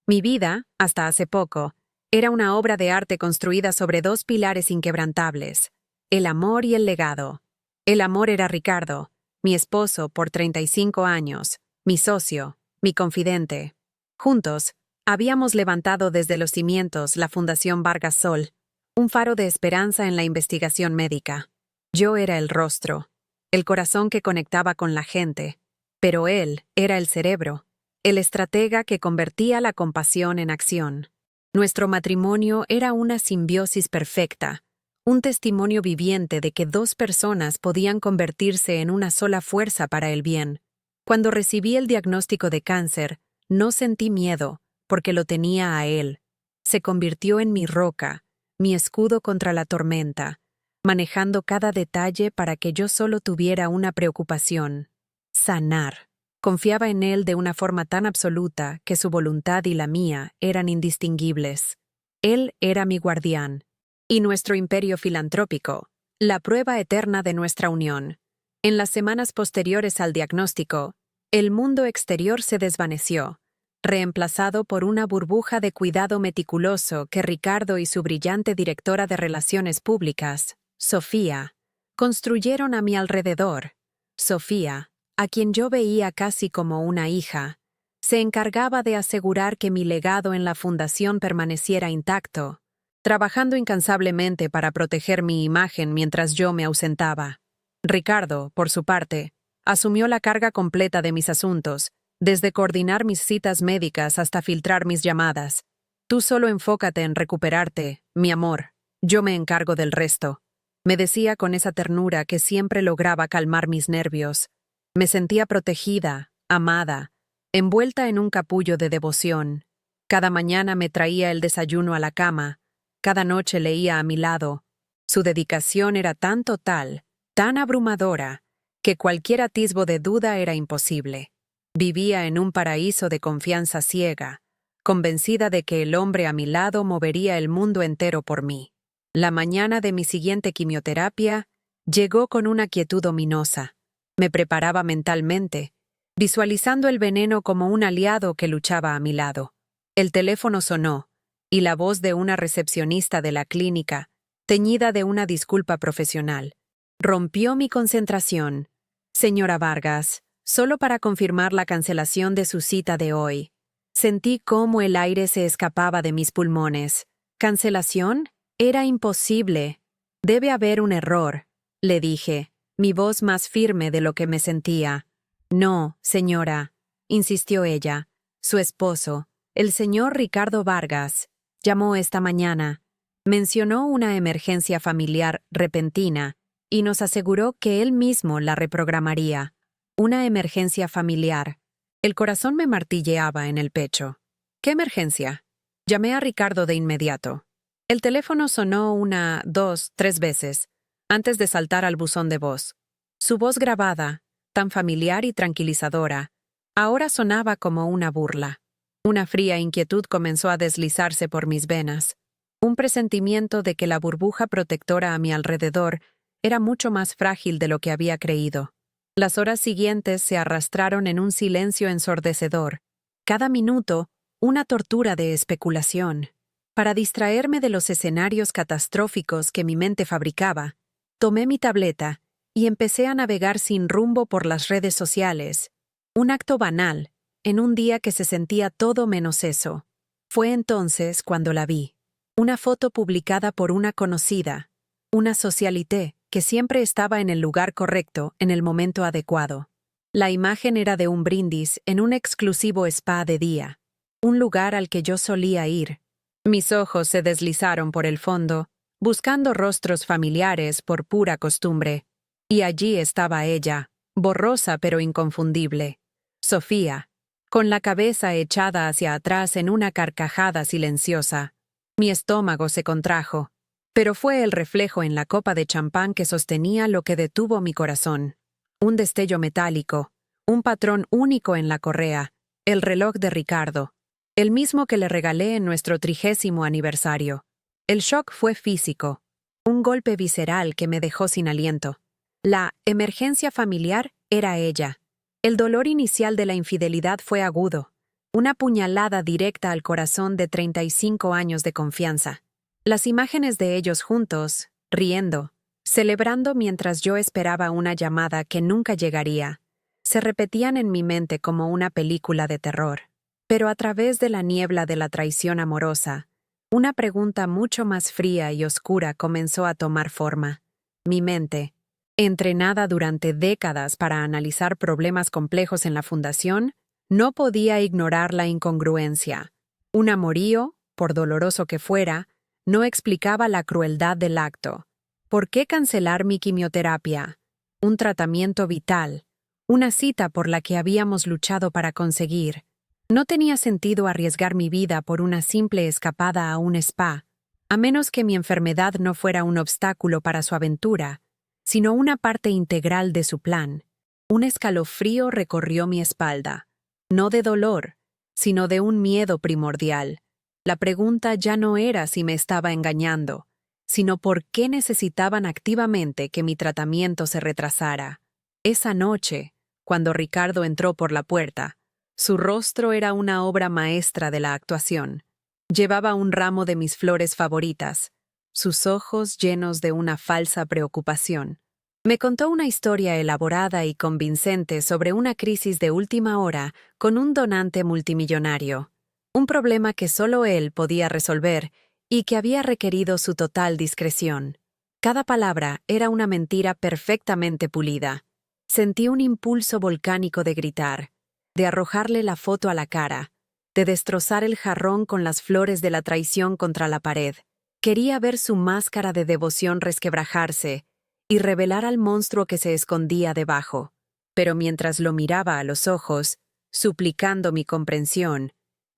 Mi vida, hasta hace poco, era una obra de arte construida sobre dos pilares inquebrantables: el amor y el legado. El amor era Ricardo, mi esposo por 35 años, mi socio, mi confidente. Juntos, habíamos levantado desde los cimientos la Fundación Vargas Sol, un faro de esperanza en la investigación médica. Yo era el rostro, el corazón que conectaba con la gente, pero él era el cerebro, el estratega que convertía la compasión en acción. Nuestro matrimonio era una simbiosis perfecta, un testimonio viviente de que dos personas podían convertirse en una sola fuerza para el bien. Cuando recibí el diagnóstico de cáncer, no sentí miedo, porque lo tenía a él. Se convirtió en mi roca, mi escudo contra la tormenta, manejando cada detalle para que yo solo tuviera una preocupación: sanar. Confiaba en él de una forma tan absoluta que su voluntad y la mía eran indistinguibles. Él era mi guardián, y nuestro imperio filantrópico, la prueba eterna de nuestra unión. En las semanas posteriores al diagnóstico, el mundo exterior se desvaneció, reemplazado por una burbuja de cuidado meticuloso que Ricardo y su brillante directora de Relaciones Públicas, Sofía, construyeron a mi alrededor. Sofía, a quien yo veía casi como una hija, se encargaba de asegurar que mi legado en la fundación permaneciera intacto, trabajando incansablemente para proteger mi imagen mientras yo me ausentaba. Ricardo, por su parte, asumió la carga completa de mis asuntos, desde coordinar mis citas médicas hasta filtrar mis llamadas. Tú solo enfócate en recuperarte, mi amor. Yo me encargo del resto, me decía con esa ternura que siempre lograba calmar mis nervios. Me sentía protegida, amada, envuelta en un capullo de devoción. Cada mañana me traía el desayuno a la cama, cada noche leía a mi lado. Su dedicación era tan total, tan abrumadora, que cualquier atisbo de duda era imposible. Vivía en un paraíso de confianza ciega, convencida de que el hombre a mi lado movería el mundo entero por mí. La mañana de mi siguiente quimioterapia llegó con una quietud ominosa. Me preparaba mentalmente, visualizando el veneno como un aliado que luchaba a mi lado. El teléfono sonó, y la voz de una recepcionista de la clínica, teñida de una disculpa profesional, rompió mi concentración. Señora Vargas, solo para confirmar la cancelación de su cita de hoy. Sentí cómo el aire se escapaba de mis pulmones. ¿Cancelación? Era imposible. Debe haber un error, le dije, mi voz más firme de lo que me sentía. No, señora, insistió ella. Su esposo, el señor Ricardo Vargas, llamó esta mañana. Mencionó una emergencia familiar repentina y nos aseguró que él mismo la reprogramaría. Una emergencia familiar. El corazón me martilleaba en el pecho. ¿Qué emergencia? Llamé a Ricardo de inmediato. El teléfono sonó 1, 2, 3 veces, antes de saltar al buzón de voz. Su voz grabada, tan familiar y tranquilizadora, ahora sonaba como una burla. Una fría inquietud comenzó a deslizarse por mis venas, un presentimiento de que la burbuja protectora a mi alrededor era mucho más frágil de lo que había creído. Las horas siguientes se arrastraron en un silencio ensordecedor, cada minuto una tortura de especulación. Para distraerme de los escenarios catastróficos que mi mente fabricaba, tomé mi tableta y empecé a navegar sin rumbo por las redes sociales. Un acto banal, en un día que se sentía todo menos eso. Fue entonces cuando la vi. Una foto publicada por una conocida, una socialité, que siempre estaba en el lugar correcto en el momento adecuado. La imagen era de un brindis en un exclusivo spa de día, un lugar al que yo solía ir. Mis ojos se deslizaron por el fondo, buscando rostros familiares por pura costumbre. Y allí estaba ella, borrosa pero inconfundible. Sofía, con la cabeza echada hacia atrás en una carcajada silenciosa. Mi estómago se contrajo, pero fue el reflejo en la copa de champán que sostenía lo que detuvo mi corazón. Un destello metálico, un patrón único en la correa, el reloj de Ricardo, el mismo que le regalé en nuestro 30º aniversario. El shock fue físico, un golpe visceral que me dejó sin aliento. La emergencia familiar era ella. El dolor inicial de la infidelidad fue agudo, Una puñalada directa al corazón de 35 años de confianza. Las imágenes de ellos juntos, riendo, celebrando mientras yo esperaba una llamada que nunca llegaría, se repetían en mi mente como una película de terror. Pero a través de la niebla de la traición amorosa, una pregunta mucho más fría y oscura comenzó a tomar forma. Mi mente, entrenada durante décadas para analizar problemas complejos en la fundación, no podía ignorar la incongruencia. Un amorío, por doloroso que fuera, no explicaba la crueldad del acto. ¿Por qué cancelar mi quimioterapia? Un tratamiento vital, una cita por la que habíamos luchado para conseguir. No tenía sentido arriesgar mi vida por una simple escapada a un spa, a menos que mi enfermedad no fuera un obstáculo para su aventura, sino una parte integral de su plan. Un escalofrío recorrió mi espalda, no de dolor, sino de un miedo primordial. La pregunta ya no era si me estaba engañando, sino por qué necesitaban activamente que mi tratamiento se retrasara. Esa noche, cuando Ricardo entró por la puerta, su rostro era una obra maestra de la actuación. Llevaba un ramo de mis flores favoritas, sus ojos llenos de una falsa preocupación. Me contó una historia elaborada y convincente sobre una crisis de última hora con un donante multimillonario, un problema que solo él podía resolver y que había requerido su total discreción. Cada palabra era una mentira perfectamente pulida. Sentí un impulso volcánico de gritar, de arrojarle la foto a la cara, de destrozar el jarrón con las flores de la traición contra la pared. Quería ver su máscara de devoción resquebrajarse y revelar al monstruo que se escondía debajo. Pero mientras lo miraba a los ojos, suplicando mi comprensión,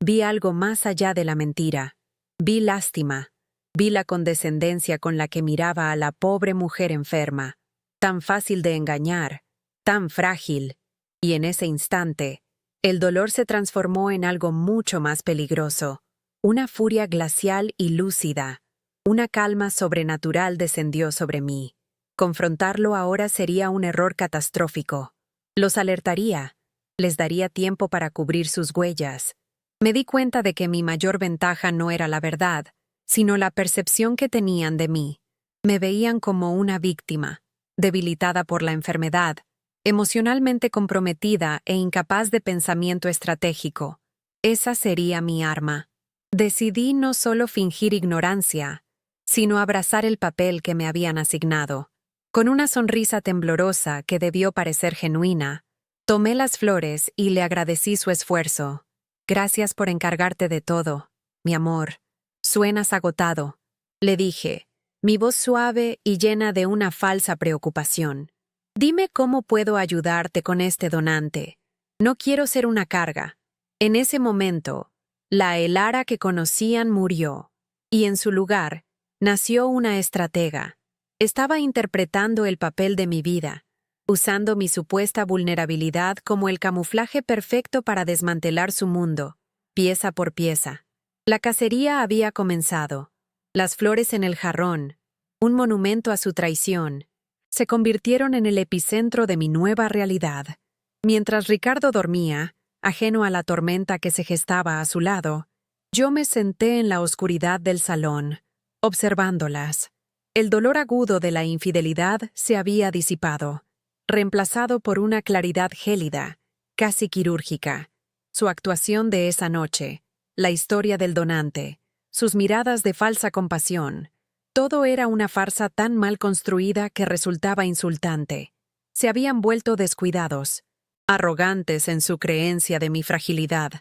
vi algo más allá de la mentira. Vi lástima, vi la condescendencia con la que miraba a la pobre mujer enferma, tan fácil de engañar, tan frágil, y en ese instante, el dolor se transformó en algo mucho más peligroso. Una furia glacial y lúcida, una calma sobrenatural descendió sobre mí. Confrontarlo ahora sería un error catastrófico. Los alertaría, les daría tiempo para cubrir sus huellas. Me di cuenta de que mi mayor ventaja no era la verdad, sino la percepción que tenían de mí. Me veían como una víctima, debilitada por la enfermedad, emocionalmente comprometida e incapaz de pensamiento estratégico. Esa sería mi arma. Decidí no solo fingir ignorancia, sino abrazar el papel que me habían asignado. Con una sonrisa temblorosa que debió parecer genuina, tomé las flores y le agradecí su esfuerzo. Gracias por encargarte de todo, mi amor. Suenas agotado, le dije, mi voz suave y llena de una falsa preocupación. Dime cómo puedo ayudarte con este donante. No quiero ser una carga. En ese momento, la Elara que conocían murió, y en su lugar, nació una estratega. Estaba interpretando el papel de mi vida, usando mi supuesta vulnerabilidad como el camuflaje perfecto para desmantelar su mundo, pieza por pieza. La cacería había comenzado. Las flores en el jarrón, un monumento a su traición, se convirtieron en el epicentro de mi nueva realidad. Mientras Ricardo dormía, ajeno a la tormenta que se gestaba a su lado, yo me senté en la oscuridad del salón, observándolas. El dolor agudo de la infidelidad se había disipado, reemplazado por una claridad gélida, casi quirúrgica. Su actuación de esa noche, la historia del donante, sus miradas de falsa compasión, todo era una farsa tan mal construida que resultaba insultante. Se habían vuelto descuidados, arrogantes en su creencia de mi fragilidad.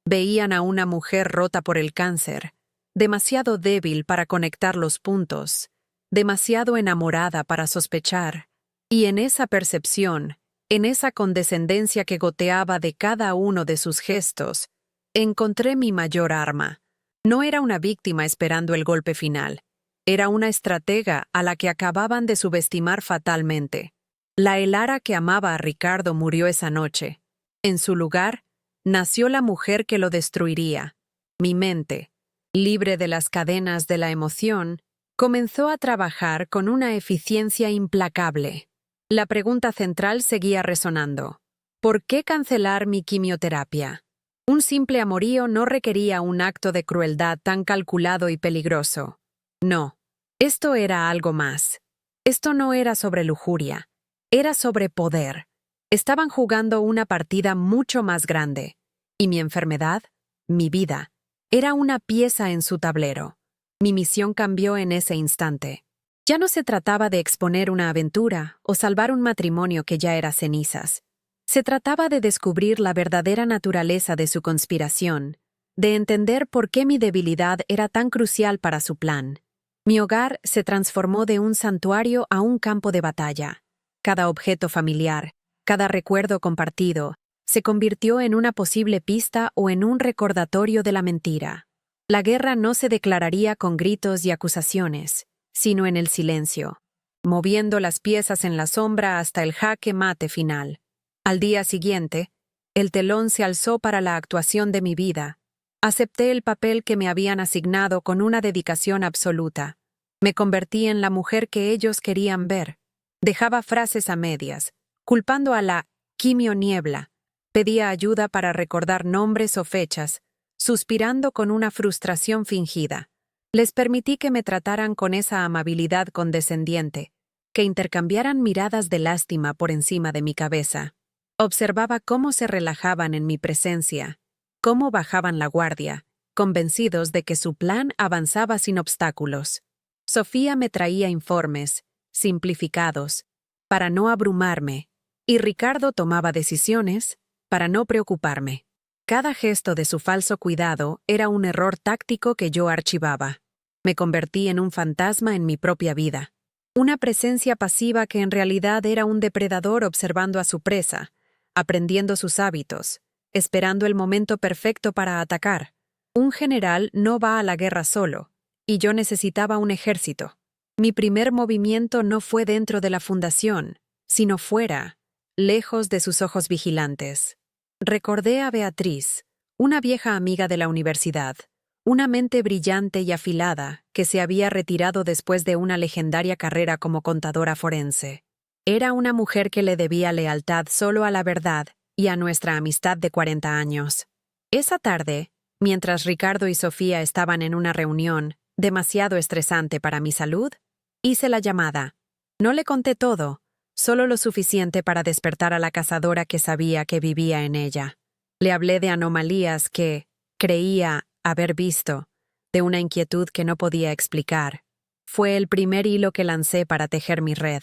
Veían a una mujer rota por el cáncer, demasiado débil para conectar los puntos, demasiado enamorada para sospechar. Y en esa percepción, en esa condescendencia que goteaba de cada uno de sus gestos, encontré mi mayor arma. No era una víctima esperando el golpe final. Era una estratega a la que acababan de subestimar fatalmente. La Elara que amaba a Ricardo murió esa noche. En su lugar, nació la mujer que lo destruiría. Mi mente, libre de las cadenas de la emoción, comenzó a trabajar con una eficiencia implacable. La pregunta central seguía resonando. ¿Por qué cancelar mi quimioterapia? Un simple amorío no requería un acto de crueldad tan calculado y peligroso. No, esto era algo más. Esto no era sobre lujuria, era sobre poder. Estaban jugando una partida mucho más grande. Y mi enfermedad, mi vida, era una pieza en su tablero. Mi misión cambió en ese instante. Ya no se trataba de exponer una aventura o salvar un matrimonio que ya era cenizas. Se trataba de descubrir la verdadera naturaleza de su conspiración, de entender por qué mi debilidad era tan crucial para su plan. Mi hogar se transformó de un santuario a un campo de batalla. Cada objeto familiar, cada recuerdo compartido, se convirtió en una posible pista o en un recordatorio de la mentira. La guerra no se declararía con gritos y acusaciones, sino en el silencio, moviendo las piezas en la sombra hasta el jaque mate final. Al día siguiente, el telón se alzó para la actuación de mi vida. Acepté el papel que me habían asignado con una dedicación absoluta. Me convertí en la mujer que ellos querían ver. Dejaba frases a medias, culpando a la quimioniebla. Pedía ayuda para recordar nombres o fechas, suspirando con una frustración fingida. Les permití que me trataran con esa amabilidad condescendiente, que intercambiaran miradas de lástima por encima de mi cabeza. Observaba cómo se relajaban en mi presencia, cómo bajaban la guardia, convencidos de que su plan avanzaba sin obstáculos. Sofía me traía informes, simplificados, para no abrumarme, y Ricardo tomaba decisiones, para no preocuparme. Cada gesto de su falso cuidado era un error táctico que yo archivaba. Me convertí en un fantasma en mi propia vida. Una presencia pasiva que en realidad era un depredador observando a su presa, aprendiendo sus hábitos, esperando el momento perfecto para atacar. Un general no va a la guerra solo, y yo necesitaba un ejército. Mi primer movimiento no fue dentro de la fundación, sino fuera, lejos de sus ojos vigilantes. Recordé a Beatriz, una vieja amiga de la universidad, una mente brillante y afilada que se había retirado después de una legendaria carrera como contadora forense. Era una mujer que le debía lealtad solo a la verdad y a nuestra amistad de 40 años. Esa tarde, mientras Ricardo y Sofía estaban en una reunión, demasiado estresante para mi salud, hice la llamada. No le conté todo, solo lo suficiente para despertar a la cazadora que sabía que vivía en ella. Le hablé de anomalías que creía haber visto, de una inquietud que no podía explicar. Fue el primer hilo que lancé para tejer mi red.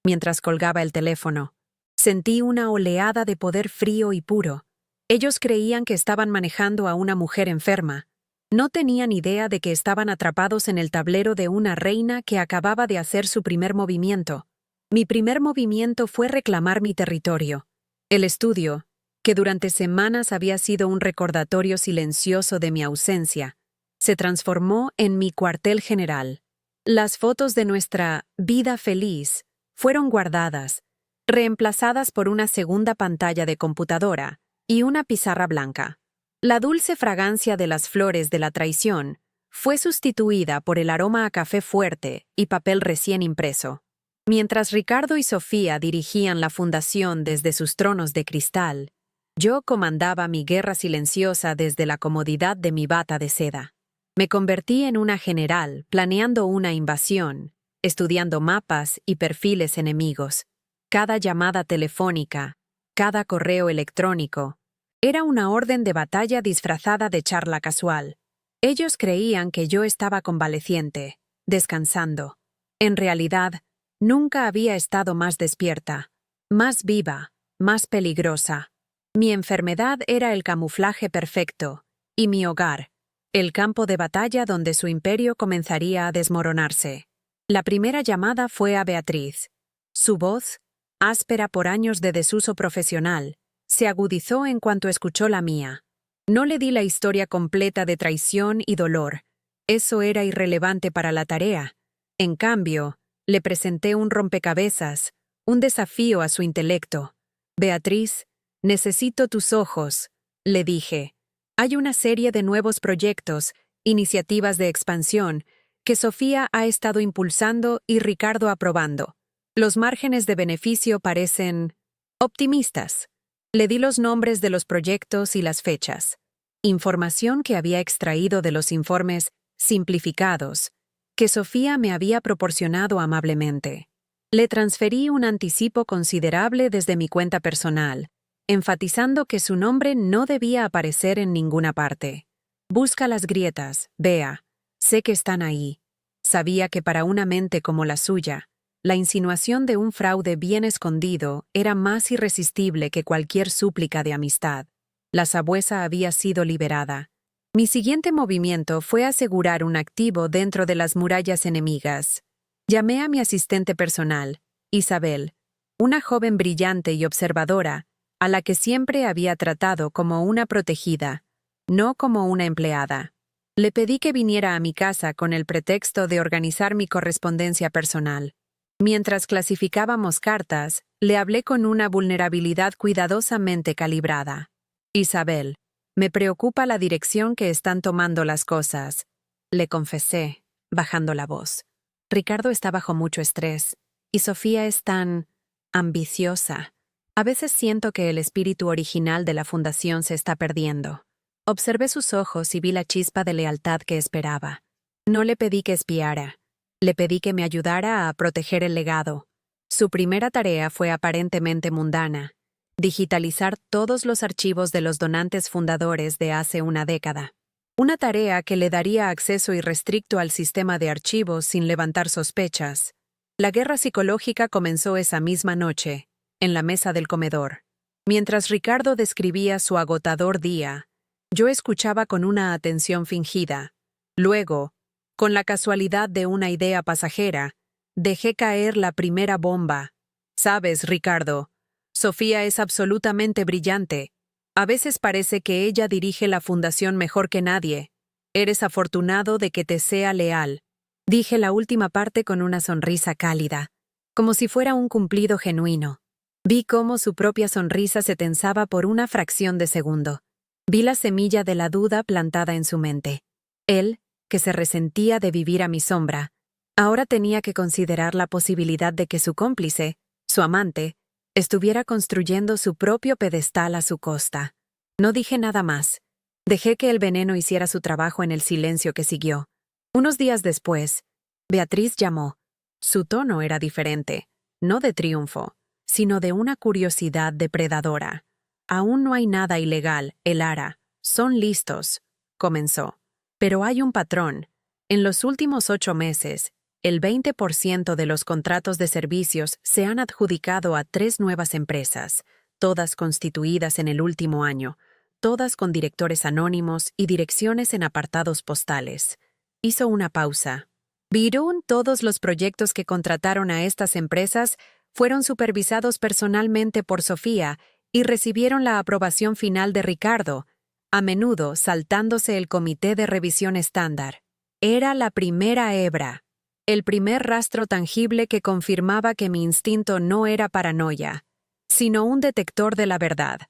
Mientras colgaba el teléfono, sentí una oleada de poder frío y puro. Ellos creían que estaban manejando a una mujer enferma. No tenían idea de que estaban atrapados en el tablero de una reina que acababa de hacer su primer movimiento. Mi primer movimiento fue reclamar mi territorio. El estudio, que durante semanas había sido un recordatorio silencioso de mi ausencia, se transformó en mi cuartel general. Las fotos de nuestra vida feliz fueron guardadas, reemplazadas por una segunda pantalla de computadora y una pizarra blanca. La dulce fragancia de las flores de la traición fue sustituida por el aroma a café fuerte y papel recién impreso. Mientras Ricardo y Sofía dirigían la fundación desde sus tronos de cristal, yo comandaba mi guerra silenciosa desde la comodidad de mi bata de seda. Me convertí en una general planeando una invasión, estudiando mapas y perfiles enemigos. Cada llamada telefónica, cada correo electrónico, era una orden de batalla disfrazada de charla casual. Ellos creían que yo estaba convaleciente, descansando. En realidad, nunca había estado más despierta, más viva, más peligrosa. Mi enfermedad era el camuflaje perfecto, y mi hogar, el campo de batalla donde su imperio comenzaría a desmoronarse. La primera llamada fue a Beatriz. Su voz, áspera por años de desuso profesional, se agudizó en cuanto escuchó la mía. No le di la historia completa de traición y dolor. Eso era irrelevante para la tarea. En cambio, le presenté un rompecabezas, un desafío a su intelecto. Beatriz, necesito tus ojos, le dije. Hay una serie de nuevos proyectos, iniciativas de expansión, que Sofía ha estado impulsando y Ricardo aprobando. Los márgenes de beneficio parecen optimistas. Le di los nombres de los proyectos y las fechas. información que había extraído de los informes simplificados que Sofía me había proporcionado amablemente. Le transferí un anticipo considerable desde mi cuenta personal, enfatizando que su nombre no debía aparecer en ninguna parte. Busca las grietas, Bea. Sé que están ahí. Sabía que para una mente como la suya, la insinuación de un fraude bien escondido era más irresistible que cualquier súplica de amistad. La sabuesa había sido liberada. Mi siguiente movimiento fue asegurar un activo dentro de las murallas enemigas. Llamé a mi asistente personal, Isabel, una joven brillante y observadora, a la que siempre había tratado como una protegida, no como una empleada. Le pedí que viniera a mi casa con el pretexto de organizar mi correspondencia personal. Mientras clasificábamos cartas, le hablé con una vulnerabilidad cuidadosamente calibrada. Isabel, me preocupa la dirección que están tomando las cosas, le confesé, bajando la voz. Ricardo está bajo mucho estrés, y Sofía es tan ambiciosa. A veces siento que el espíritu original de la fundación se está perdiendo. Observé sus ojos y vi la chispa de lealtad que esperaba. No le pedí que espiara. Le pedí que me ayudara a proteger el legado. Su primera tarea fue aparentemente mundana: digitalizar todos los archivos de los donantes fundadores de hace una década. Una tarea que le daría acceso irrestricto al sistema de archivos sin levantar sospechas. La guerra psicológica comenzó esa misma noche, en la mesa del comedor. Mientras Ricardo describía su agotador día, yo escuchaba con una atención fingida. Luego, con la casualidad de una idea pasajera, dejé caer la primera bomba. «Sabes, Ricardo, Sofía es absolutamente brillante. A veces parece que ella dirige la fundación mejor que nadie. Eres afortunado de que te sea leal». Dije la última parte con una sonrisa cálida, como si fuera un cumplido genuino. Vi cómo su propia sonrisa se tensaba por una fracción de segundo. Vi la semilla de la duda plantada en su mente. Él, que se resentía de vivir a mi sombra, ahora tenía que considerar la posibilidad de que su cómplice, su amante, estuviera construyendo su propio pedestal a su costa. No dije nada más. Dejé que el veneno hiciera su trabajo en el silencio que siguió. Unos días después, Beatriz llamó. Su tono era diferente, no de triunfo, sino de una curiosidad depredadora. «Aún no hay nada ilegal, Elara. Son listos», comenzó. «Pero hay un patrón. En los últimos 8 meses, el 20% de los contratos de servicios se han adjudicado a 3 nuevas empresas, todas constituidas en el último año, todas con directores anónimos y direcciones en apartados postales». Hizo una pausa. «Virún, todos los proyectos que contrataron a estas empresas fueron supervisados personalmente por Sofía y recibieron la aprobación final de Ricardo, a menudo saltándose el comité de revisión estándar. Era la primera hebra, el primer rastro tangible que confirmaba que mi instinto no era paranoia, sino un detector de la verdad.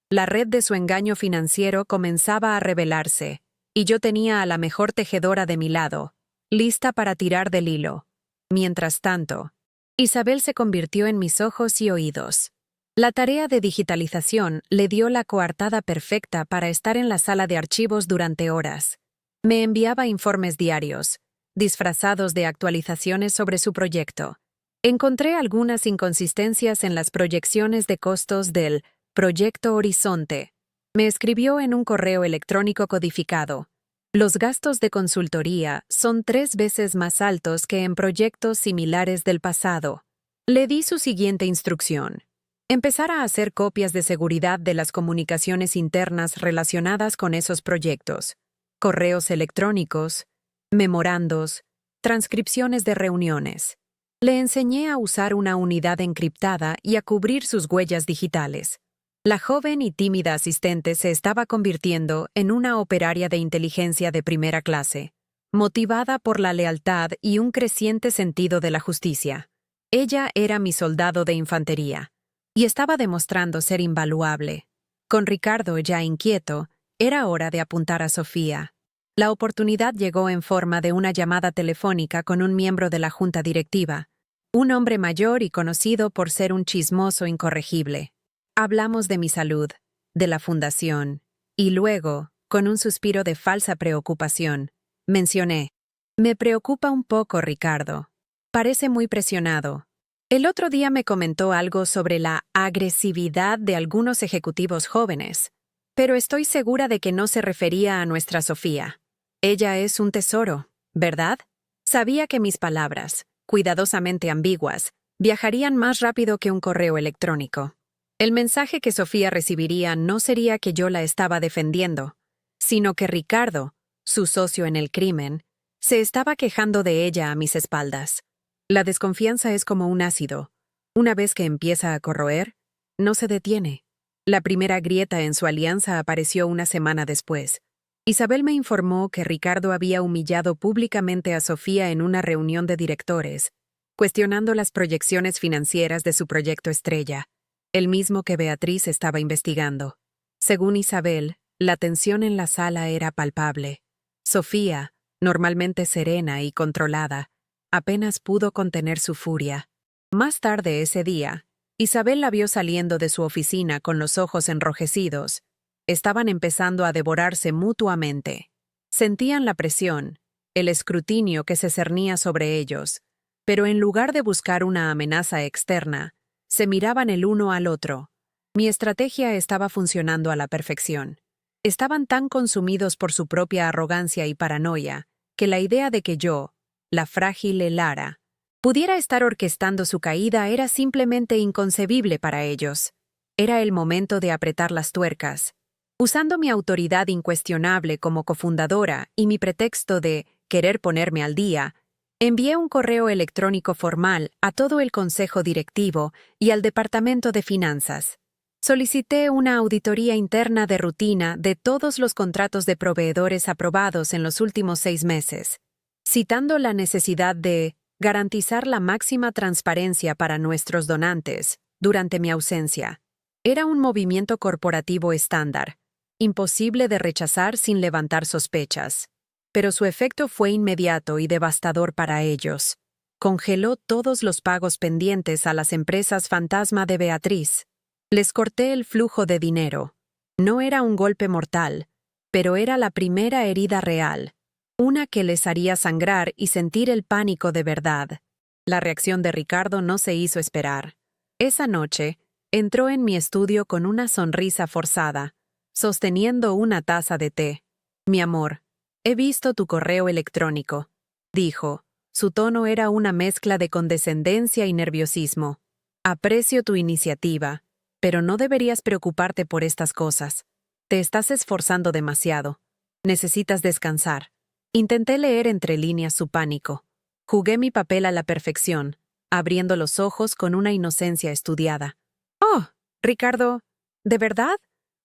La red de su engaño financiero comenzaba a revelarse, y yo tenía a la mejor tejedora de mi lado, lista para tirar del hilo. Mientras tanto, Isabel se convirtió en mis ojos y oídos. La tarea de digitalización le dio la coartada perfecta para estar en la sala de archivos durante horas. Me enviaba informes diarios, disfrazados de actualizaciones sobre su proyecto. Encontré algunas inconsistencias en las proyecciones de costos del Proyecto Horizonte. Me escribió en un correo electrónico codificado: «Los gastos de consultoría son 3 veces más altos que en proyectos similares del pasado». Le di su siguiente instrucción: empezar a hacer copias de seguridad de las comunicaciones internas relacionadas con esos proyectos, correos electrónicos, memorandos, transcripciones de reuniones. Le enseñé a usar una unidad encriptada y a cubrir sus huellas digitales. La joven y tímida asistente se estaba convirtiendo en una operaria de inteligencia de primera clase, motivada por la lealtad y un creciente sentido de la justicia. Ella era mi soldado de infantería, y estaba demostrando ser invaluable. Con Ricardo ya inquieto, era hora de apuntar a Sofía. La oportunidad llegó en forma de una llamada telefónica con un miembro de la junta directiva, un hombre mayor y conocido por ser un chismoso incorregible. Hablamos de mi salud, de la fundación, y luego, Con un suspiro de falsa preocupación, mencioné: Me preocupa un poco, Ricardo. Parece muy presionado. El otro día me comentó algo sobre la agresividad de algunos ejecutivos jóvenes, pero estoy segura de que no se refería a nuestra Sofía. Ella es un tesoro, ¿verdad? Sabía que mis palabras, cuidadosamente ambiguas, viajarían más rápido que un correo electrónico. El mensaje que Sofía recibiría no sería que yo la estaba defendiendo, sino que Ricardo, su socio en el crimen, se estaba quejando de ella a mis espaldas. La desconfianza es como un ácido. Una vez que empieza a corroer, no se detiene. La primera grieta en su alianza apareció una semana después. Isabel me informó que Ricardo había humillado públicamente a Sofía en una reunión de directores, cuestionando las proyecciones financieras de su proyecto estrella, el mismo que Beatriz estaba investigando. Según Isabel, la tensión en la sala era palpable. Sofía, normalmente serena y controlada, apenas pudo contener su furia. Más tarde ese día, Isabel la vio saliendo de su oficina con los ojos enrojecidos. Estaban empezando a devorarse mutuamente. Sentían la presión, el escrutinio que se cernía sobre ellos, pero en lugar de buscar una amenaza externa, se miraban el uno al otro. Mi estrategia estaba funcionando a la perfección. Estaban tan consumidos por su propia arrogancia y paranoia, que la idea de que yo, la frágil Lara, pudiera estar orquestando su caída era simplemente inconcebible para ellos. Era el momento de apretar las tuercas. Usando mi autoridad incuestionable como cofundadora y mi pretexto de querer ponerme al día, envié un correo electrónico formal a todo el consejo directivo y al departamento de finanzas. Solicité una auditoría interna de rutina de todos los contratos de proveedores aprobados en los últimos 6 meses, citando la necesidad de garantizar la máxima transparencia para nuestros donantes durante mi ausencia. Era un movimiento corporativo estándar, imposible de rechazar sin levantar sospechas. Pero su efecto fue inmediato y devastador para ellos. Congeló todos los pagos pendientes a las empresas fantasma de Beatriz. Les corté el flujo de dinero. No era un golpe mortal, pero era la primera herida real, una que les haría sangrar y sentir el pánico de verdad. La reacción de Ricardo no se hizo esperar. Esa noche, entró en mi estudio con una sonrisa forzada, sosteniendo una taza de té. Mi amor, he visto tu correo electrónico, dijo. Su tono era una mezcla de condescendencia y nerviosismo. Aprecio tu iniciativa, pero no deberías preocuparte por estas cosas. Te estás esforzando demasiado. Necesitas descansar. Intenté leer entre líneas su pánico. Jugué mi papel a la perfección, abriendo los ojos con una inocencia estudiada. Oh, Ricardo, ¿de verdad?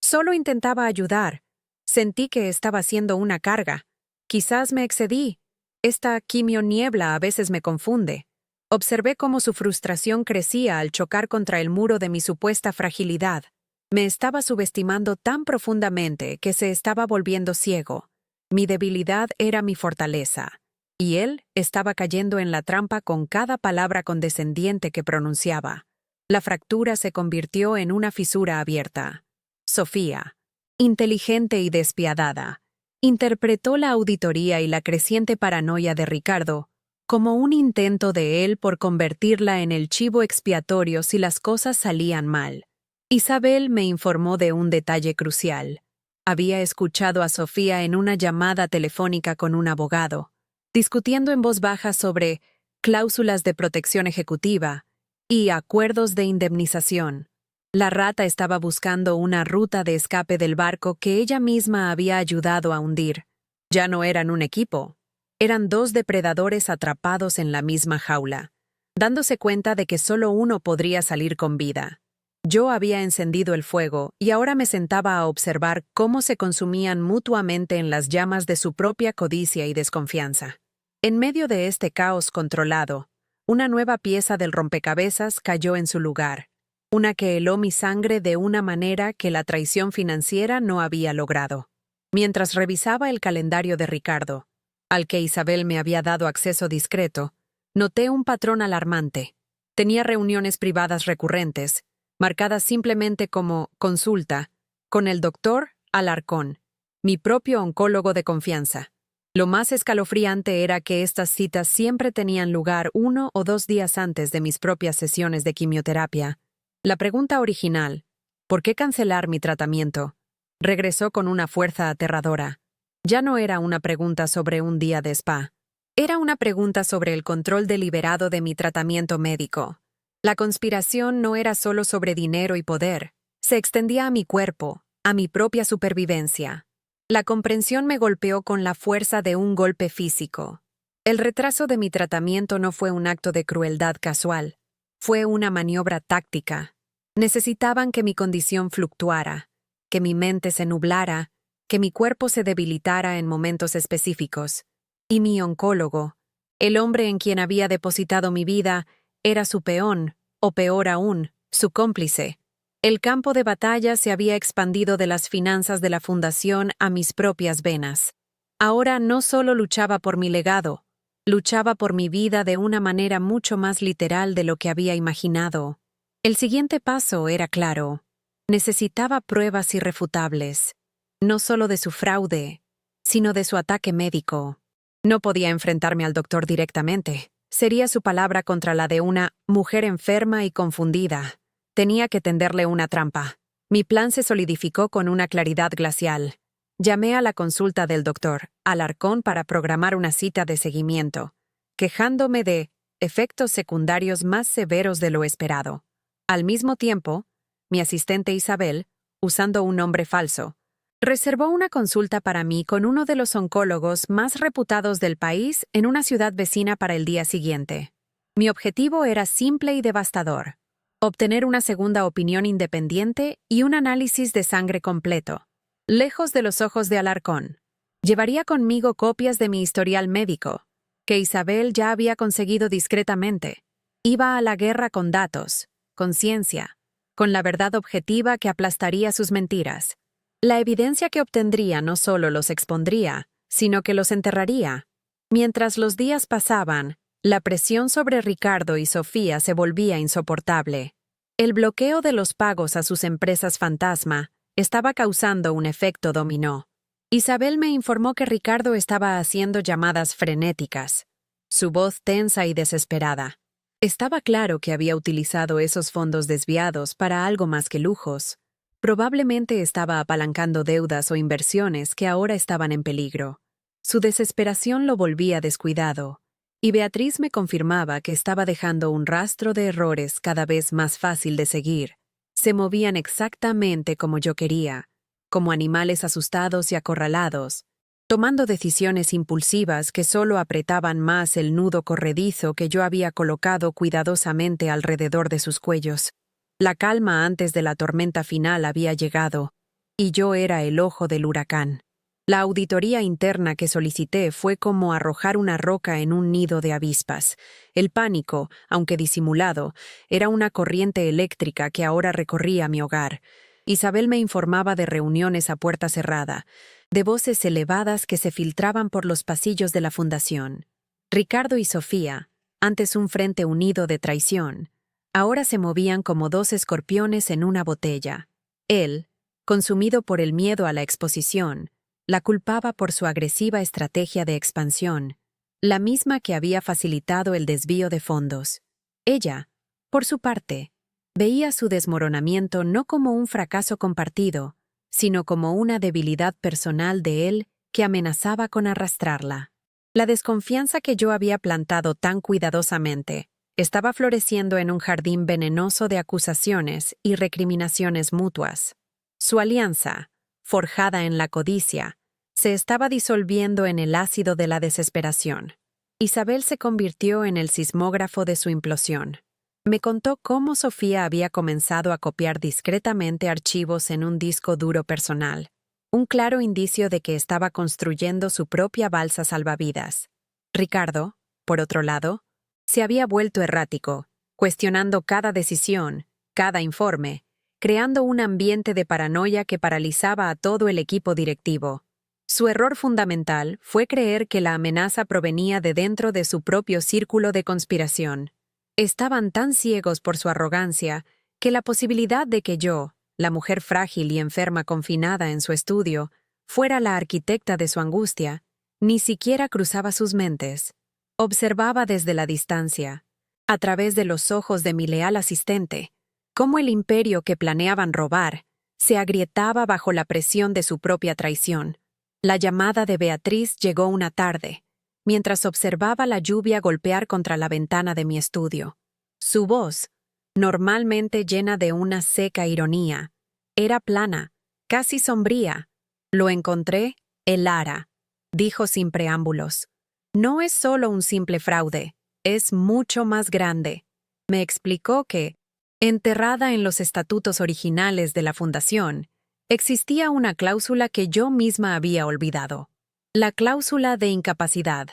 Solo intentaba ayudar. Sentí que estaba siendo una carga. Quizás me excedí. Esta quimioniebla a veces me confunde. Observé cómo su frustración crecía al chocar contra el muro de mi supuesta fragilidad. Me estaba subestimando tan profundamente que se estaba volviendo ciego. Mi debilidad era mi fortaleza, y él estaba cayendo en la trampa con cada palabra condescendiente que pronunciaba. La fractura se convirtió en una fisura abierta. Sofía, inteligente y despiadada, interpretó la auditoría y la creciente paranoia de Ricardo como un intento de él por convertirla en el chivo expiatorio si las cosas salían mal. Isabel me informó de un detalle crucial. Había escuchado a Sofía en una llamada telefónica con un abogado, discutiendo en voz baja sobre cláusulas de protección ejecutiva y acuerdos de indemnización. La rata estaba buscando una ruta de escape del barco que ella misma había ayudado a hundir. Ya no eran un equipo. Eran 2 depredadores atrapados en la misma jaula, dándose cuenta de que solo uno podría salir con vida. Yo había encendido el fuego y ahora me sentaba a observar cómo se consumían mutuamente en las llamas de su propia codicia y desconfianza. En medio de este caos controlado, una nueva pieza del rompecabezas cayó en su lugar, una que heló mi sangre de una manera que la traición financiera no había logrado. Mientras revisaba el calendario de Ricardo, al que Isabel me había dado acceso discreto, noté un patrón alarmante. Tenía reuniones privadas recurrentes, marcadas simplemente como consulta, con el doctor Alarcón, mi propio oncólogo de confianza. Lo más escalofriante era que estas citas siempre tenían lugar 1 o 2 días antes de mis propias sesiones de quimioterapia. La pregunta original, ¿por qué cancelar mi tratamiento?, regresó con una fuerza aterradora. Ya no era una pregunta sobre un día de spa. Era una pregunta sobre el control deliberado de mi tratamiento médico. La conspiración no era solo sobre dinero y poder. Se extendía a mi cuerpo, a mi propia supervivencia. La comprensión me golpeó con la fuerza de un golpe físico. El retraso de mi tratamiento no fue un acto de crueldad casual. Fue una maniobra táctica. Necesitaban que mi condición fluctuara, que mi mente se nublara, que mi cuerpo se debilitara en momentos específicos. Y mi oncólogo, el hombre en quien había depositado mi vida, era su peón, o peor aún, su cómplice. El campo de batalla se había expandido de las finanzas de la fundación a mis propias venas. Ahora no solo luchaba por mi legado, luchaba por mi vida de una manera mucho más literal de lo que había imaginado. El siguiente paso era claro. Necesitaba pruebas irrefutables, no solo de su fraude, sino de su ataque médico. No podía enfrentarme al doctor directamente. Sería su palabra contra la de una mujer enferma y confundida. Tenía que tenderle una trampa. Mi plan se solidificó con una claridad glacial. Llamé a la consulta del doctor Alarcón para programar una cita de seguimiento, quejándome de efectos secundarios más severos de lo esperado. Al mismo tiempo, mi asistente Isabel, usando un nombre falso, reservó una consulta para mí con uno de los oncólogos más reputados del país en una ciudad vecina para el día siguiente. Mi objetivo era simple y devastador: obtener una segunda opinión independiente y un análisis de sangre completo, lejos de los ojos de Alarcón. Llevaría conmigo copias de mi historial médico, que Isabel ya había conseguido discretamente. Iba a la guerra con datos, con ciencia, con la verdad objetiva que aplastaría sus mentiras. La evidencia que obtendría no solo los expondría, sino que los enterraría. Mientras los días pasaban, la presión sobre Ricardo y Sofía se volvía insoportable. El bloqueo de los pagos a sus empresas fantasma estaba causando un efecto dominó. Isabel me informó que Ricardo estaba haciendo llamadas frenéticas, su voz tensa y desesperada. Estaba claro que había utilizado esos fondos desviados para algo más que lujos. Probablemente estaba apalancando deudas o inversiones que ahora estaban en peligro. Su desesperación lo volvía descuidado, y Beatriz me confirmaba que estaba dejando un rastro de errores cada vez más fácil de seguir. Se movían exactamente como yo quería, como animales asustados y acorralados, tomando decisiones impulsivas que solo apretaban más el nudo corredizo que yo había colocado cuidadosamente alrededor de sus cuellos. La calma antes de la tormenta final había llegado, y yo era el ojo del huracán. La auditoría interna que solicité fue como arrojar una roca en un nido de avispas. El pánico, aunque disimulado, era una corriente eléctrica que ahora recorría mi hogar. Isabel me informaba de reuniones a puerta cerrada, de voces elevadas que se filtraban por los pasillos de la fundación. Ricardo y Sofía, antes un frente unido de traición, ahora se movían como dos escorpiones en una botella. Él, consumido por el miedo a la exposición, la culpaba por su agresiva estrategia de expansión, la misma que había facilitado el desvío de fondos. Ella, por su parte, veía su desmoronamiento no como un fracaso compartido, sino como una debilidad personal de él que amenazaba con arrastrarla. La desconfianza que yo había plantado tan cuidadosamente estaba floreciendo en un jardín venenoso de acusaciones y recriminaciones mutuas. Su alianza, forjada en la codicia, se estaba disolviendo en el ácido de la desesperación. Isabel se convirtió en el sismógrafo de su implosión. Me contó cómo Sofía había comenzado a copiar discretamente archivos en un disco duro personal, un claro indicio de que estaba construyendo su propia balsa salvavidas. Ricardo, por otro lado, se había vuelto errático, cuestionando cada decisión, cada informe, creando un ambiente de paranoia que paralizaba a todo el equipo directivo. Su error fundamental fue creer que la amenaza provenía de dentro de su propio círculo de conspiración. Estaban tan ciegos por su arrogancia que la posibilidad de que yo, la mujer frágil y enferma confinada en su estudio, fuera la arquitecta de su angustia, ni siquiera cruzaba sus mentes. Observaba desde la distancia, a través de los ojos de mi leal asistente, cómo el imperio que planeaban robar se agrietaba bajo la presión de su propia traición. La llamada de Beatriz llegó una tarde, mientras observaba la lluvia golpear contra la ventana de mi estudio. Su voz, normalmente llena de una seca ironía, era plana, casi sombría. Lo encontré, Elara, dijo sin preámbulos. No es solo un simple fraude, es mucho más grande. Me explicó que, enterrada en los estatutos originales de la fundación, existía una cláusula que yo misma había olvidado. La cláusula de incapacidad.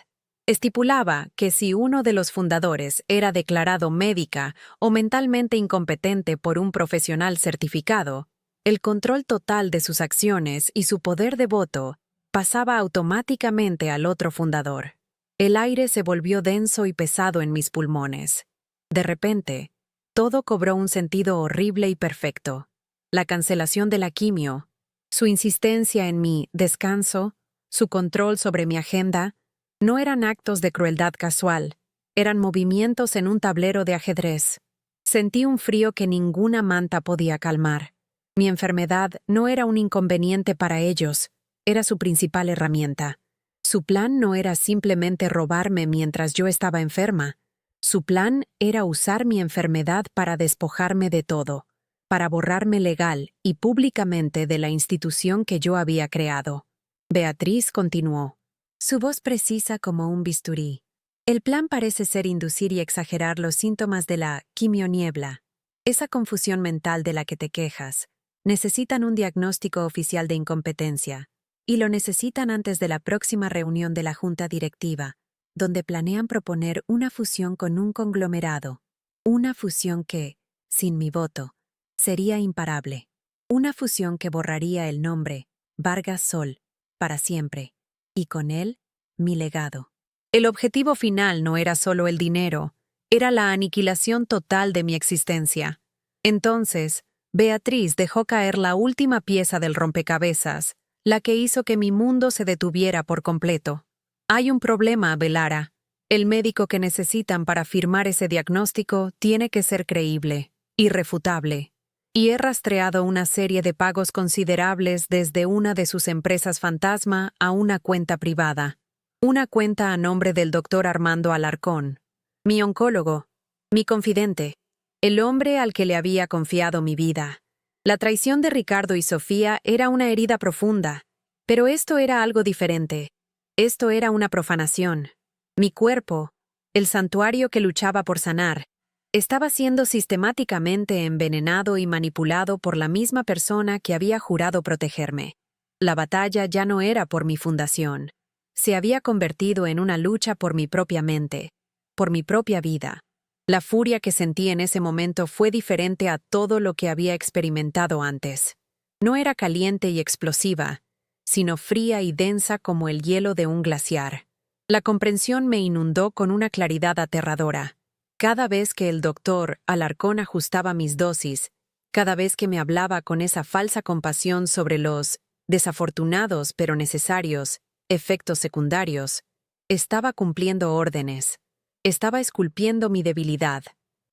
Estipulaba que si uno de los fundadores era declarado médica o mentalmente incompetente por un profesional certificado, el control total de sus acciones y su poder de voto pasaba automáticamente al otro fundador. El aire se volvió denso y pesado en mis pulmones. De repente, todo cobró un sentido horrible y perfecto. La cancelación de la quimio, su insistencia en mi descanso, su control sobre mi agenda, no eran actos de crueldad casual, eran movimientos en un tablero de ajedrez. Sentí un frío que ninguna manta podía calmar. Mi enfermedad no era un inconveniente para ellos, era su principal herramienta. Su plan no era simplemente robarme mientras yo estaba enferma. Su plan era usar mi enfermedad para despojarme de todo, para borrarme legal y públicamente de la institución que yo había creado. Beatriz continuó, su voz precisa como un bisturí. El plan parece ser inducir y exagerar los síntomas de la quimioniebla, esa confusión mental de la que te quejas. Necesitan un diagnóstico oficial de incompetencia, y lo necesitan antes de la próxima reunión de la junta directiva, donde planean proponer una fusión con un conglomerado, una fusión que, sin mi voto, sería imparable, una fusión que borraría el nombre Vargas Sol para siempre, y con él, mi legado. El objetivo final no era solo el dinero, era la aniquilación total de mi existencia. Entonces, Beatriz dejó caer la última pieza del rompecabezas, la que hizo que mi mundo se detuviera por completo. Hay un problema, Velara. El médico que necesitan para firmar ese diagnóstico tiene que ser creíble, irrefutable. Y he rastreado una serie de pagos considerables desde una de sus empresas fantasma a una cuenta privada. Una cuenta a nombre del doctor Armando Alarcón, mi oncólogo, mi confidente, el hombre al que le había confiado mi vida. La traición de Ricardo y Sofía era una herida profunda, pero esto era algo diferente. Esto era una profanación. Mi cuerpo, el santuario que luchaba por sanar, estaba siendo sistemáticamente envenenado y manipulado por la misma persona que había jurado protegerme. La batalla ya no era por mi fundación. Se había convertido en una lucha por mi propia mente, por mi propia vida. La furia que sentí en ese momento fue diferente a todo lo que había experimentado antes. No era caliente y explosiva, sino fría y densa como el hielo de un glaciar. La comprensión me inundó con una claridad aterradora. Cada vez que el doctor Alarcón ajustaba mis dosis, cada vez que me hablaba con esa falsa compasión sobre los desafortunados pero necesarios efectos secundarios, estaba cumpliendo órdenes. Estaba esculpiendo mi debilidad,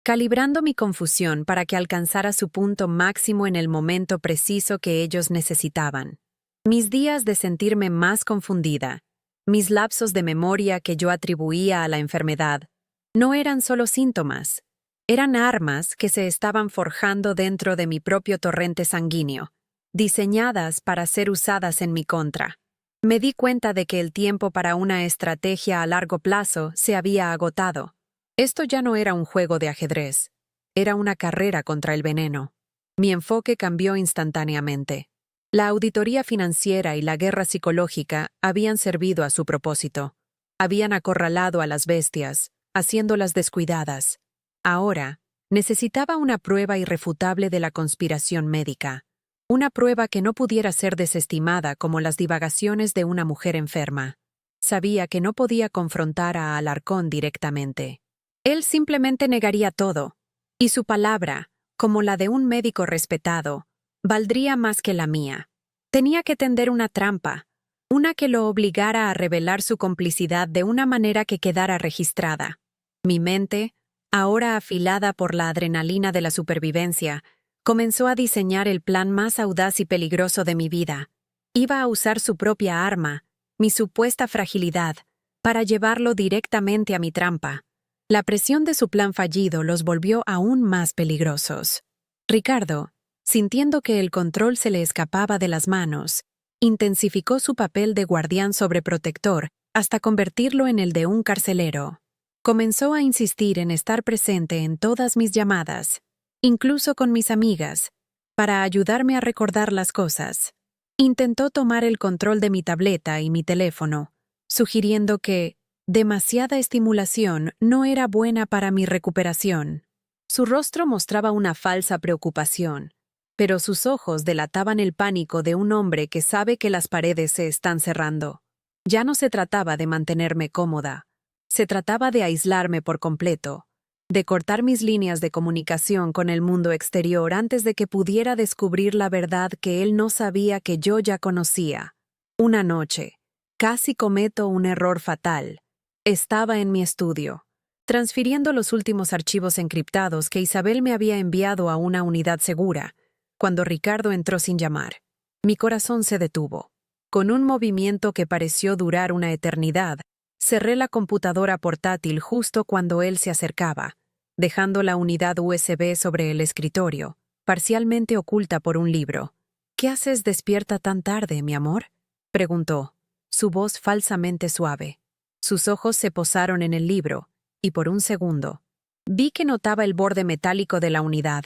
calibrando mi confusión para que alcanzara su punto máximo en el momento preciso que ellos necesitaban. Mis días de sentirme más confundida, mis lapsos de memoria que yo atribuía a la enfermedad, no eran solo síntomas, eran armas que se estaban forjando dentro de mi propio torrente sanguíneo, diseñadas para ser usadas en mi contra. Me di cuenta de que el tiempo para una estrategia a largo plazo se había agotado. Esto ya no era un juego de ajedrez, era una carrera contra el veneno. Mi enfoque cambió instantáneamente. La auditoría financiera y la guerra psicológica habían servido a su propósito. Habían acorralado a las bestias, haciéndolas descuidadas. Ahora, necesitaba una prueba irrefutable de la conspiración médica. Una prueba que no pudiera ser desestimada como las divagaciones de una mujer enferma. Sabía que no podía confrontar a Alarcón directamente. Él simplemente negaría todo, y su palabra, como la de un médico respetado, valdría más que la mía. Tenía que tender una trampa, una que lo obligara a revelar su complicidad de una manera que quedara registrada. Mi mente, ahora afilada por la adrenalina de la supervivencia, comenzó a diseñar el plan más audaz y peligroso de mi vida. Iba a usar su propia arma, mi supuesta fragilidad, para llevarlo directamente a mi trampa. La presión de su plan fallido los volvió aún más peligrosos. Ricardo, sintiendo que el control se le escapaba de las manos, intensificó su papel de guardián sobreprotector hasta convertirlo en el de un carcelero. Comenzó a insistir en estar presente en todas mis llamadas, incluso con mis amigas, para ayudarme a recordar las cosas. Intentó tomar el control de mi tableta y mi teléfono, sugiriendo que demasiada estimulación no era buena para mi recuperación. Su rostro mostraba una falsa preocupación, pero sus ojos delataban el pánico de un hombre que sabe que las paredes se están cerrando. Ya no se trataba de mantenerme cómoda, se trataba de aislarme por completo, de cortar mis líneas de comunicación con el mundo exterior antes de que pudiera descubrir la verdad que él no sabía que yo ya conocía. Una noche, casi cometo un error fatal. Estaba en mi estudio, transfiriendo los últimos archivos encriptados que Isabel me había enviado a una unidad segura, cuando Ricardo entró sin llamar. Mi corazón se detuvo. Con un movimiento que pareció durar una eternidad, cerré la computadora portátil justo cuando él se acercaba, dejando la unidad USB sobre el escritorio, parcialmente oculta por un libro. «¿Qué haces despierta tan tarde, mi amor?», preguntó, su voz falsamente suave. Sus ojos se posaron en el libro, y por un segundo, vi que notaba el borde metálico de la unidad.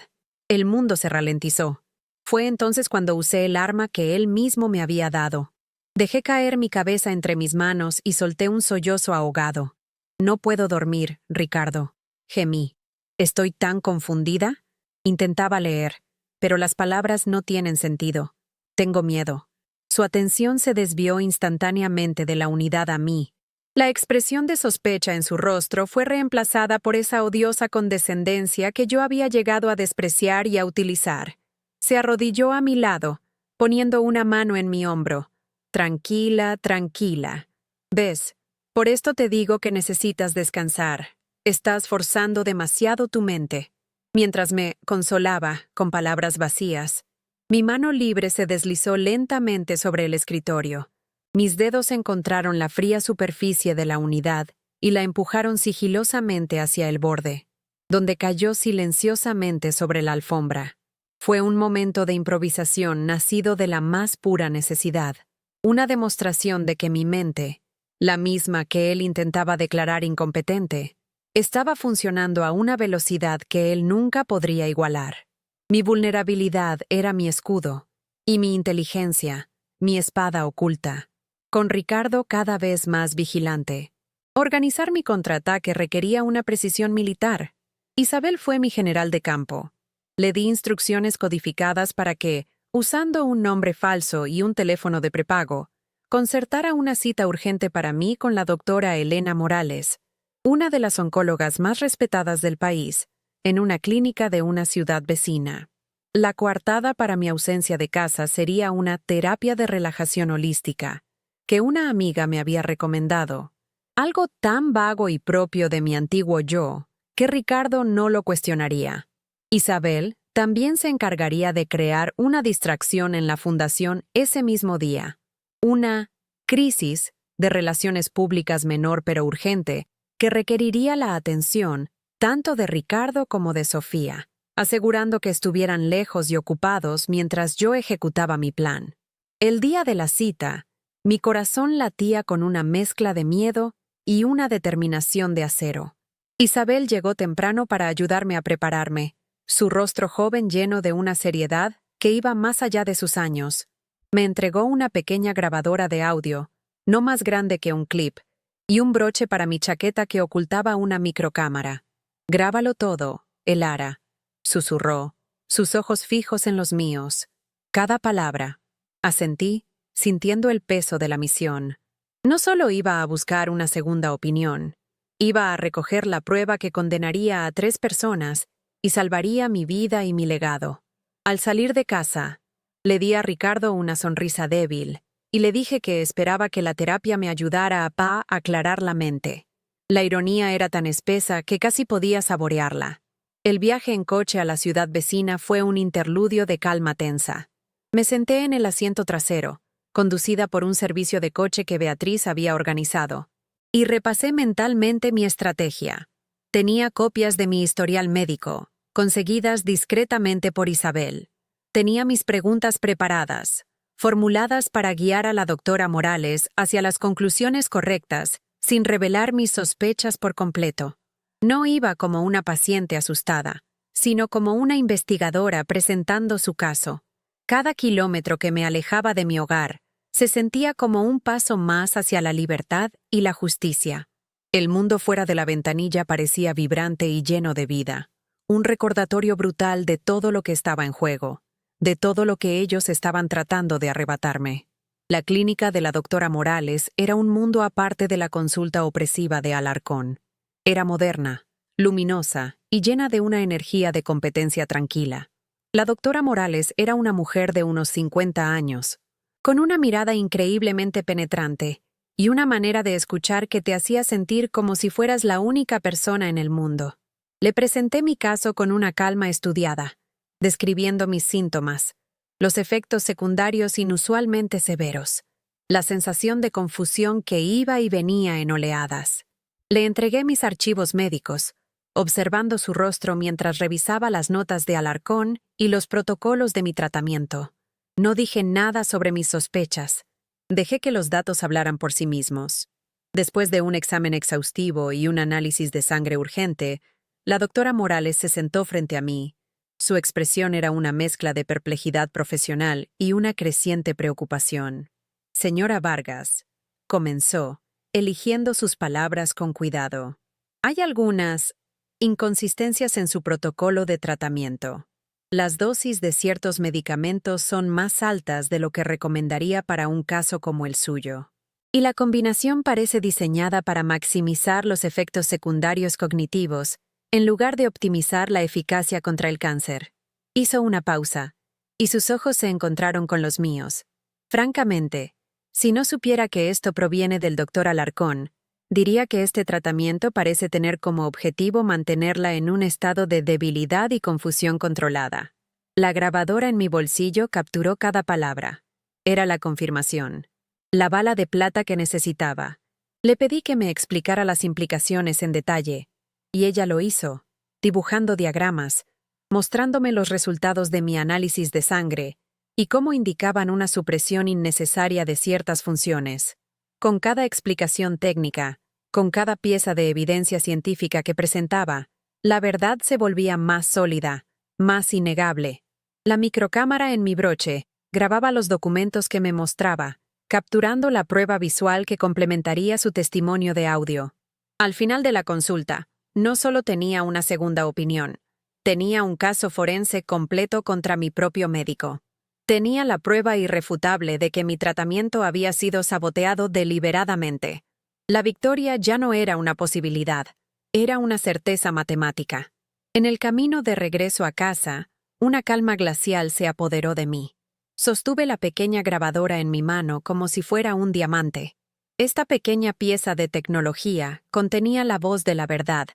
El mundo se ralentizó. Fue entonces cuando usé el arma que él mismo me había dado. Dejé caer mi cabeza entre mis manos y solté un sollozo ahogado. «No puedo dormir, Ricardo», gemí. «¿Estoy tan confundida?». Intentaba leer, pero las palabras no tienen sentido. «Tengo miedo». Su atención se desvió instantáneamente de la unidad a mí. La expresión de sospecha en su rostro fue reemplazada por esa odiosa condescendencia que yo había llegado a despreciar y a utilizar. Se arrodilló a mi lado, poniendo una mano en mi hombro. «Tranquila, tranquila. ¿Ves? Por esto te digo que necesitas descansar. Estás forzando demasiado tu mente». Mientras me consolaba con palabras vacías, mi mano libre se deslizó lentamente sobre el escritorio. Mis dedos encontraron la fría superficie de la unidad y la empujaron sigilosamente hacia el borde, donde cayó silenciosamente sobre la alfombra. Fue un momento de improvisación nacido de la más pura necesidad, una demostración de que mi mente, la misma que él intentaba declarar incompetente, estaba funcionando a una velocidad que él nunca podría igualar. Mi vulnerabilidad era mi escudo, y mi inteligencia, mi espada oculta, con Ricardo cada vez más vigilante. Organizar mi contraataque requería una precisión militar. Isabel fue mi general de campo. Le di instrucciones codificadas para que, usando un nombre falso y un teléfono de prepago, concertara una cita urgente para mí con la doctora Elena Morales, una de las oncólogas más respetadas del país, en una clínica de una ciudad vecina. La coartada para mi ausencia de casa sería una terapia de relajación holística, que una amiga me había recomendado, algo tan vago y propio de mi antiguo yo, que Ricardo no lo cuestionaría. Isabel también se encargaría de crear una distracción en la fundación ese mismo día, una crisis de relaciones públicas menor pero urgente, que requeriría la atención tanto de Ricardo como de Sofía, asegurando que estuvieran lejos y ocupados mientras yo ejecutaba mi plan. El día de la cita, mi corazón latía con una mezcla de miedo y una determinación de acero. Isabel llegó temprano para ayudarme a prepararme, su rostro joven lleno de una seriedad que iba más allá de sus años. Me entregó una pequeña grabadora de audio, no más grande que un clip, y un broche para mi chaqueta que ocultaba una microcámara. «Grábalo todo, Elara», susurró, sus ojos fijos en los míos. «Cada palabra». Asentí, sintiendo el peso de la misión. No solo iba a buscar una segunda opinión, iba a recoger la prueba que condenaría a 3 personas y salvaría mi vida y mi legado. Al salir de casa, Le di a Ricardo una sonrisa débil y le dije que esperaba que la terapia me ayudara a aclarar la mente. La ironía era tan espesa que casi podía saborearla. El viaje en coche a la ciudad vecina fue un interludio de calma tensa. Me senté en el asiento trasero, conducida por un servicio de coche que Beatriz había organizado, y repasé mentalmente mi estrategia. Tenía copias de mi historial médico, conseguidas discretamente por Isabel. Tenía mis preguntas preparadas, formuladas para guiar a la doctora Morales hacia las conclusiones correctas, sin revelar mis sospechas por completo. No iba como una paciente asustada, sino como una investigadora presentando su caso. Cada kilómetro que me alejaba de mi hogar se sentía como un paso más hacia la libertad y la justicia. El mundo fuera de la ventanilla parecía vibrante y lleno de vida, un recordatorio brutal de todo lo que estaba en juego, de todo lo que ellos estaban tratando de arrebatarme. La clínica de la doctora Morales era un mundo aparte de la consulta opresiva de Alarcón. Era moderna, luminosa y llena de una energía de competencia tranquila. La doctora Morales era una mujer de unos 50 años, con una mirada increíblemente penetrante y una manera de escuchar que te hacía sentir como si fueras la única persona en el mundo. Le presenté mi caso con una calma estudiada, describiendo mis síntomas, los efectos secundarios inusualmente severos, la sensación de confusión que iba y venía en oleadas. Le entregué mis archivos médicos, observando su rostro mientras revisaba las notas de Alarcón y los protocolos de mi tratamiento. No dije nada sobre mis sospechas. Dejé que los datos hablaran por sí mismos. Después de un examen exhaustivo y un análisis de sangre urgente, la doctora Morales se sentó frente a mí. Su expresión era una mezcla de perplejidad profesional y una creciente preocupación. Señora Vargas, comenzó, eligiendo sus palabras con cuidado. Hay algunas inconsistencias en su protocolo de tratamiento. Las dosis de ciertos medicamentos son más altas de lo que recomendaría para un caso como el suyo. Y la combinación parece diseñada para maximizar los efectos secundarios cognitivos, en lugar de optimizar la eficacia contra el cáncer. Hizo una pausa, y sus ojos se encontraron con los míos. Francamente, si no supiera que esto proviene del doctor Alarcón, diría que este tratamiento parece tener como objetivo mantenerla en un estado de debilidad y confusión controlada. La grabadora en mi bolsillo capturó cada palabra. Era la confirmación. La bala de plata que necesitaba. Le pedí que me explicara las implicaciones en detalle, y ella lo hizo, dibujando diagramas, mostrándome los resultados de mi análisis de sangre y cómo indicaban una supresión innecesaria de ciertas funciones. Con cada explicación técnica, con cada pieza de evidencia científica que presentaba, la verdad se volvía más sólida, más innegable. La microcámara en mi broche grababa los documentos que me mostraba, capturando la prueba visual que complementaría su testimonio de audio. Al final de la consulta, no solo tenía una segunda opinión, tenía un caso forense completo contra mi propio médico. Tenía la prueba irrefutable de que mi tratamiento había sido saboteado deliberadamente. La victoria ya no era una posibilidad, era una certeza matemática. En el camino de regreso a casa, una calma glacial se apoderó de mí. Sostuve la pequeña grabadora en mi mano como si fuera un diamante. Esta pequeña pieza de tecnología contenía la voz de la verdad,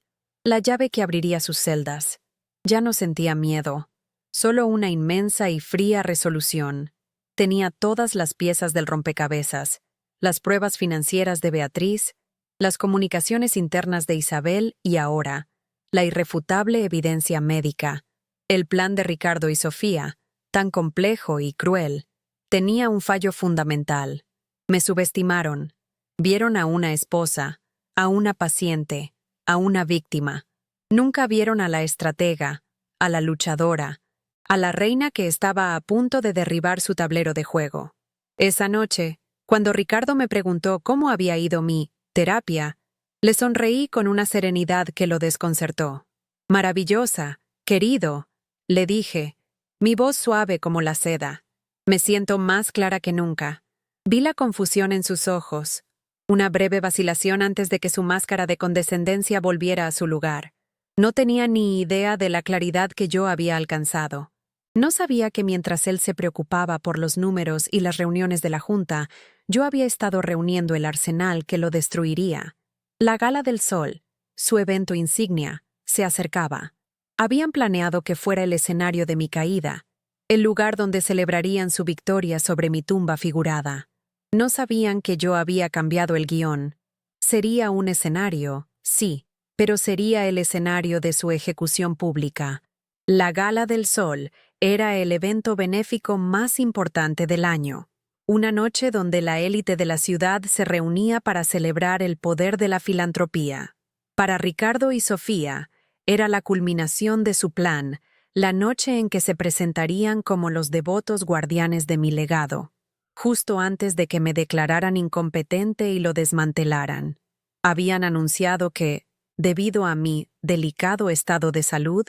la llave que abriría sus celdas. Ya no sentía miedo. Solo una inmensa y fría resolución. Tenía todas las piezas del rompecabezas, las pruebas financieras de Beatriz, las comunicaciones internas de Isabel y ahora, la irrefutable evidencia médica. El plan de Ricardo y Sofía, tan complejo y cruel, tenía un fallo fundamental. Me subestimaron. Vieron a una esposa, a una paciente, a una víctima. Nunca vieron a la estratega, a la luchadora, a la reina que estaba a punto de derribar su tablero de juego. Esa noche, cuando Ricardo me preguntó cómo había ido mi terapia, le sonreí con una serenidad que lo desconcertó. Maravillosa, querido, le dije, mi voz suave como la seda. Me siento más clara que nunca. Vi la confusión en sus ojos, una breve vacilación antes de que su máscara de condescendencia volviera a su lugar. No tenía ni idea de la claridad que yo había alcanzado. No sabía que mientras él se preocupaba por los números y las reuniones de la Junta, yo había estado reuniendo el arsenal que lo destruiría. La Gala del Sol, su evento insignia, se acercaba. Habían planeado que fuera el escenario de mi caída, el lugar donde celebrarían su victoria sobre mi tumba figurada. No sabían que yo había cambiado el guión. Sería un escenario, sí, pero sería el escenario de su ejecución pública. La Gala del Sol era el evento benéfico más importante del año. Una noche donde la élite de la ciudad se reunía para celebrar el poder de la filantropía. Para Ricardo y Sofía, era la culminación de su plan, la noche en que se presentarían como los devotos guardianes de mi legado, justo antes de que me declararan incompetente y lo desmantelaran. Habían anunciado que, debido a mi delicado estado de salud,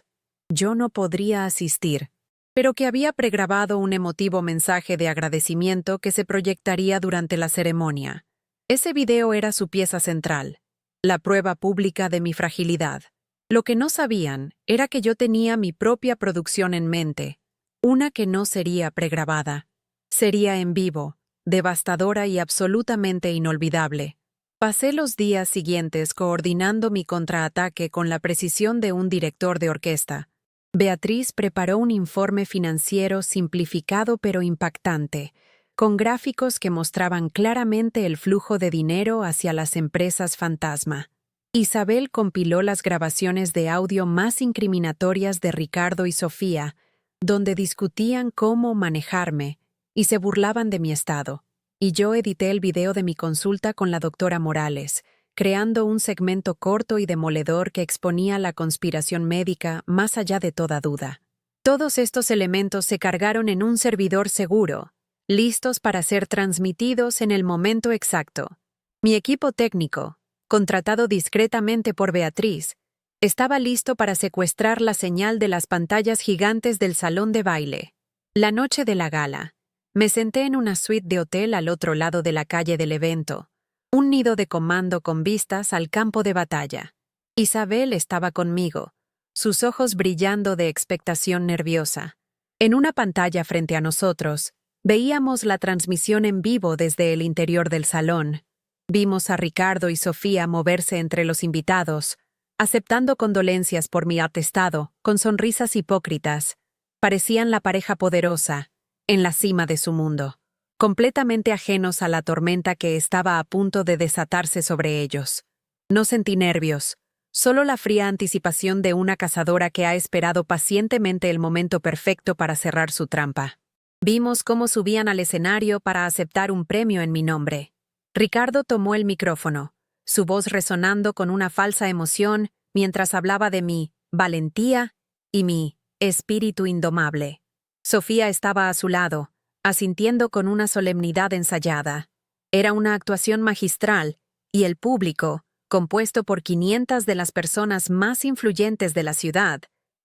yo no podría asistir, pero que había pregrabado un emotivo mensaje de agradecimiento que se proyectaría durante la ceremonia. Ese video era su pieza central, la prueba pública de mi fragilidad. Lo que no sabían era que yo tenía mi propia producción en mente, una que no sería pregrabada. Sería en vivo, devastadora y absolutamente inolvidable. Pasé los días siguientes coordinando mi contraataque con la precisión de un director de orquesta. Beatriz preparó un informe financiero simplificado pero impactante, con gráficos que mostraban claramente el flujo de dinero hacia las empresas fantasma. Isabel compiló las grabaciones de audio más incriminatorias de Ricardo y Sofía, donde discutían cómo manejarme y se burlaban de mi estado. Y yo edité el video de mi consulta con la doctora Morales, creando un segmento corto y demoledor que exponía la conspiración médica más allá de toda duda. Todos estos elementos se cargaron en un servidor seguro, listos para ser transmitidos en el momento exacto. Mi equipo técnico, contratado discretamente por Beatriz, estaba listo para secuestrar la señal de las pantallas gigantes del salón de baile. La noche de la gala, me senté en una suite de hotel al otro lado de la calle del evento, un nido de comando con vistas al campo de batalla. Isabel estaba conmigo, sus ojos brillando de expectación nerviosa. En una pantalla frente a nosotros, veíamos la transmisión en vivo desde el interior del salón. Vimos a Ricardo y Sofía moverse entre los invitados, aceptando condolencias por mi atestado, con sonrisas hipócritas. Parecían la pareja poderosa, en la cima de su mundo, completamente ajenos a la tormenta que estaba a punto de desatarse sobre ellos. No sentí nervios, solo la fría anticipación de una cazadora que ha esperado pacientemente el momento perfecto para cerrar su trampa. Vimos cómo subían al escenario para aceptar un premio en mi nombre. Ricardo tomó el micrófono, su voz resonando con una falsa emoción mientras hablaba de mi valentía y mi espíritu indomable. Sofía estaba a su lado, asintiendo con una solemnidad ensayada. Era una actuación magistral, y el público, compuesto por 500 de las personas más influyentes de la ciudad,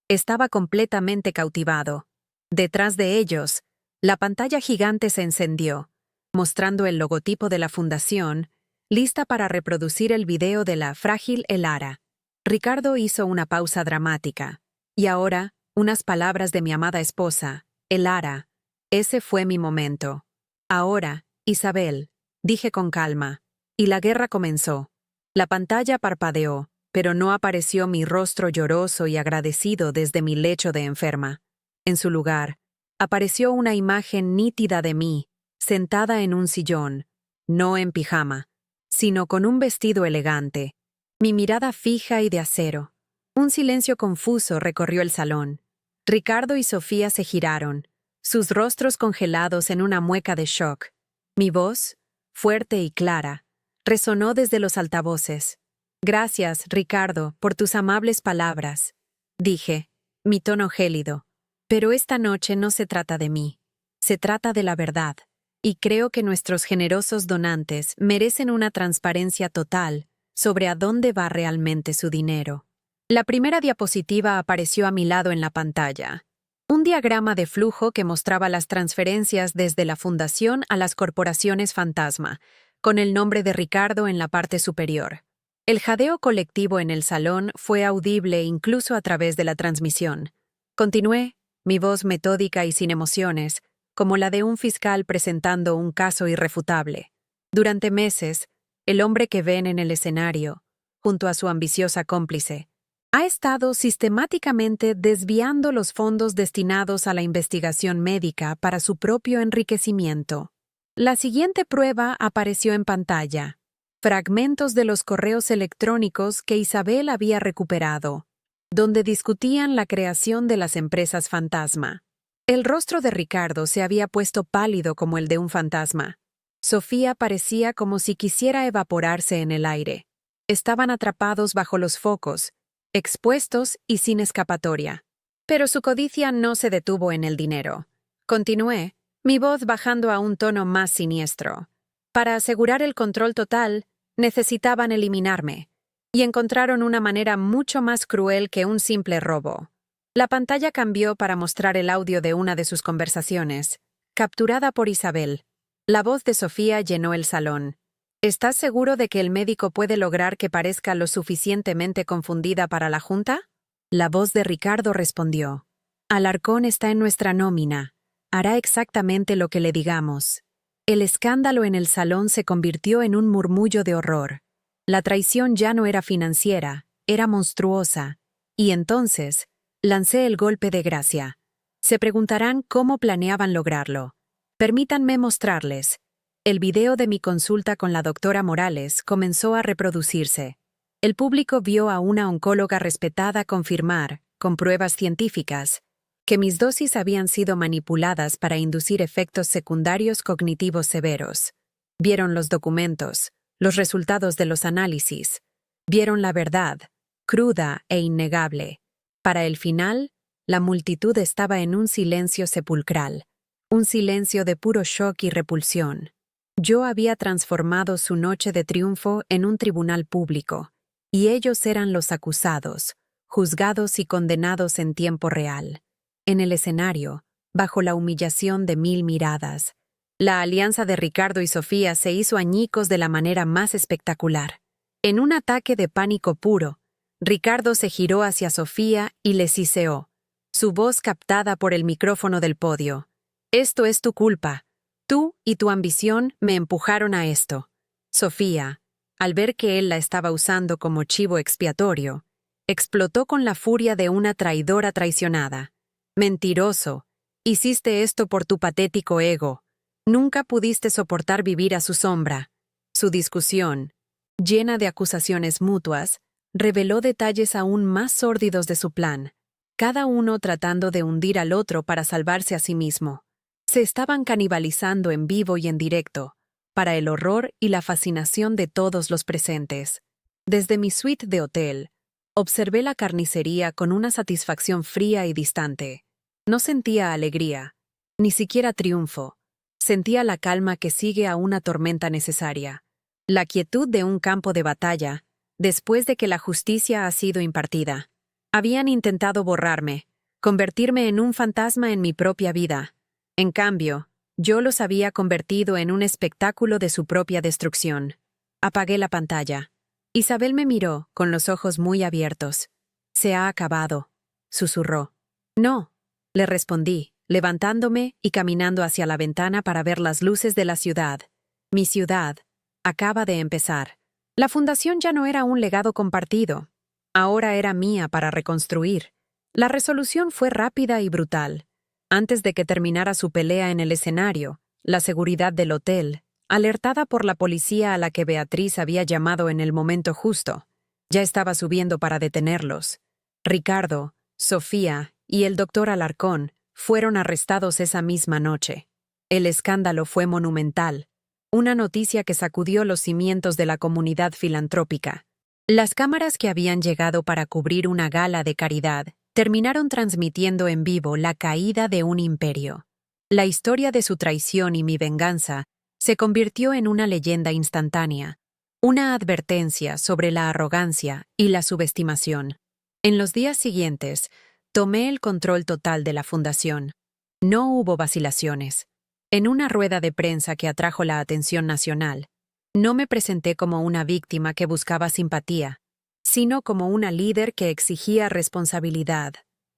estaba completamente cautivado. Detrás de ellos, la pantalla gigante se encendió, mostrando el logotipo de la fundación, lista para reproducir el video de la frágil Elara. Ricardo hizo una pausa dramática. Y ahora, unas palabras de mi amada esposa, Elara. Ese fue mi momento. Ahora, Isabel, dije con calma, y la guerra comenzó. La pantalla parpadeó, pero no apareció mi rostro lloroso y agradecido desde mi lecho de enferma. En su lugar, apareció una imagen nítida de mí, sentada en un sillón, no en pijama, sino con un vestido elegante, mi mirada fija y de acero. Un silencio confuso recorrió el salón. Ricardo y Sofía se giraron, sus rostros congelados en una mueca de shock. Mi voz, fuerte y clara, resonó desde los altavoces. «Gracias, Ricardo, por tus amables palabras», dije, mi tono gélido. «Pero esta noche no se trata de mí. Se trata de la verdad. Y creo que nuestros generosos donantes merecen una transparencia total sobre a dónde va realmente su dinero». La primera diapositiva apareció a mi lado en la pantalla. Un diagrama de flujo que mostraba las transferencias desde la fundación a las corporaciones fantasma, con el nombre de Ricardo en la parte superior. El jadeo colectivo en el salón fue audible incluso a través de la transmisión. Continué, mi voz metódica y sin emociones, como la de un fiscal presentando un caso irrefutable. Durante meses, el hombre que ven en el escenario, junto a su ambiciosa cómplice, ha estado sistemáticamente desviando los fondos destinados a la investigación médica para su propio enriquecimiento. La siguiente prueba apareció en pantalla: fragmentos de los correos electrónicos que Isabel había recuperado, donde discutían la creación de las empresas fantasma. El rostro de Ricardo se había puesto pálido como el de un fantasma. Sofía parecía como si quisiera evaporarse en el aire. Estaban atrapados bajo los focos, expuestos y sin escapatoria. Pero su codicia no se detuvo en el dinero. Continué, mi voz bajando a un tono más siniestro. Para asegurar el control total, necesitaban eliminarme, y encontraron una manera mucho más cruel que un simple robo. La pantalla cambió para mostrar el audio de una de sus conversaciones, capturada por Isabel. La voz de Sofía llenó el salón. ¿Estás seguro de que el médico puede lograr que parezca lo suficientemente confundida para la junta? La voz de Ricardo respondió: Alarcón está en nuestra nómina. Hará exactamente lo que le digamos. El escándalo en el salón se convirtió en un murmullo de horror. La traición ya no era financiera, era monstruosa. Y entonces, lancé el golpe de gracia. Se preguntarán cómo planeaban lograrlo. Permítanme mostrarles. El video de mi consulta con la doctora Morales comenzó a reproducirse. El público vio a una oncóloga respetada confirmar, con pruebas científicas, que mis dosis habían sido manipuladas para inducir efectos secundarios cognitivos severos. Vieron los documentos, los resultados de los análisis. Vieron la verdad, cruda e innegable. Para el final, la multitud estaba en un silencio sepulcral, un silencio de puro shock y repulsión. Yo había transformado su noche de triunfo en un tribunal público, y ellos eran los acusados, juzgados y condenados en tiempo real. En el escenario, bajo la humillación de 1000 miradas, la alianza de Ricardo y Sofía se hizo añicos de la manera más espectacular. En un ataque de pánico puro, Ricardo se giró hacia Sofía y le siseó, su voz captada por el micrófono del podio: «Esto es tu culpa. Tú y tu ambición me empujaron a esto». Sofía, al ver que él la estaba usando como chivo expiatorio, explotó con la furia de una traidora traicionada. «Mentiroso, hiciste esto por tu patético ego. Nunca pudiste soportar vivir a su sombra». Su discusión, llena de acusaciones mutuas, reveló detalles aún más sórdidos de su plan, cada uno tratando de hundir al otro para salvarse a sí mismo. Se estaban canibalizando en vivo y en directo, para el horror y la fascinación de todos los presentes. Desde mi suite de hotel, observé la carnicería con una satisfacción fría y distante. No sentía alegría, ni siquiera triunfo. Sentía la calma que sigue a una tormenta necesaria, la quietud de un campo de batalla, después de que la justicia ha sido impartida. Habían intentado borrarme, convertirme en un fantasma en mi propia vida. En cambio, yo los había convertido en un espectáculo de su propia destrucción. Apagué la pantalla. Isabel me miró, con los ojos muy abiertos. «Se ha acabado», susurró. «No», le respondí, levantándome y caminando hacia la ventana para ver las luces de la ciudad. Mi ciudad acaba de empezar. La fundación ya no era un legado compartido. Ahora era mía para reconstruir. La resolución fue rápida y brutal. Antes de que terminara su pelea en el escenario, la seguridad del hotel, alertada por la policía a la que Beatriz había llamado en el momento justo, ya estaba subiendo para detenerlos. Ricardo, Sofía y el doctor Alarcón fueron arrestados esa misma noche. El escándalo fue monumental, una noticia que sacudió los cimientos de la comunidad filantrópica. Las cámaras que habían llegado para cubrir una gala de caridad terminaron transmitiendo en vivo la caída de un imperio. La historia de su traición y mi venganza se convirtió en una leyenda instantánea, una advertencia sobre la arrogancia y la subestimación. En los días siguientes, tomé el control total de la fundación. No hubo vacilaciones. En una rueda de prensa que atrajo la atención nacional, no me presenté como una víctima que buscaba simpatía, sino como una líder que exigía responsabilidad.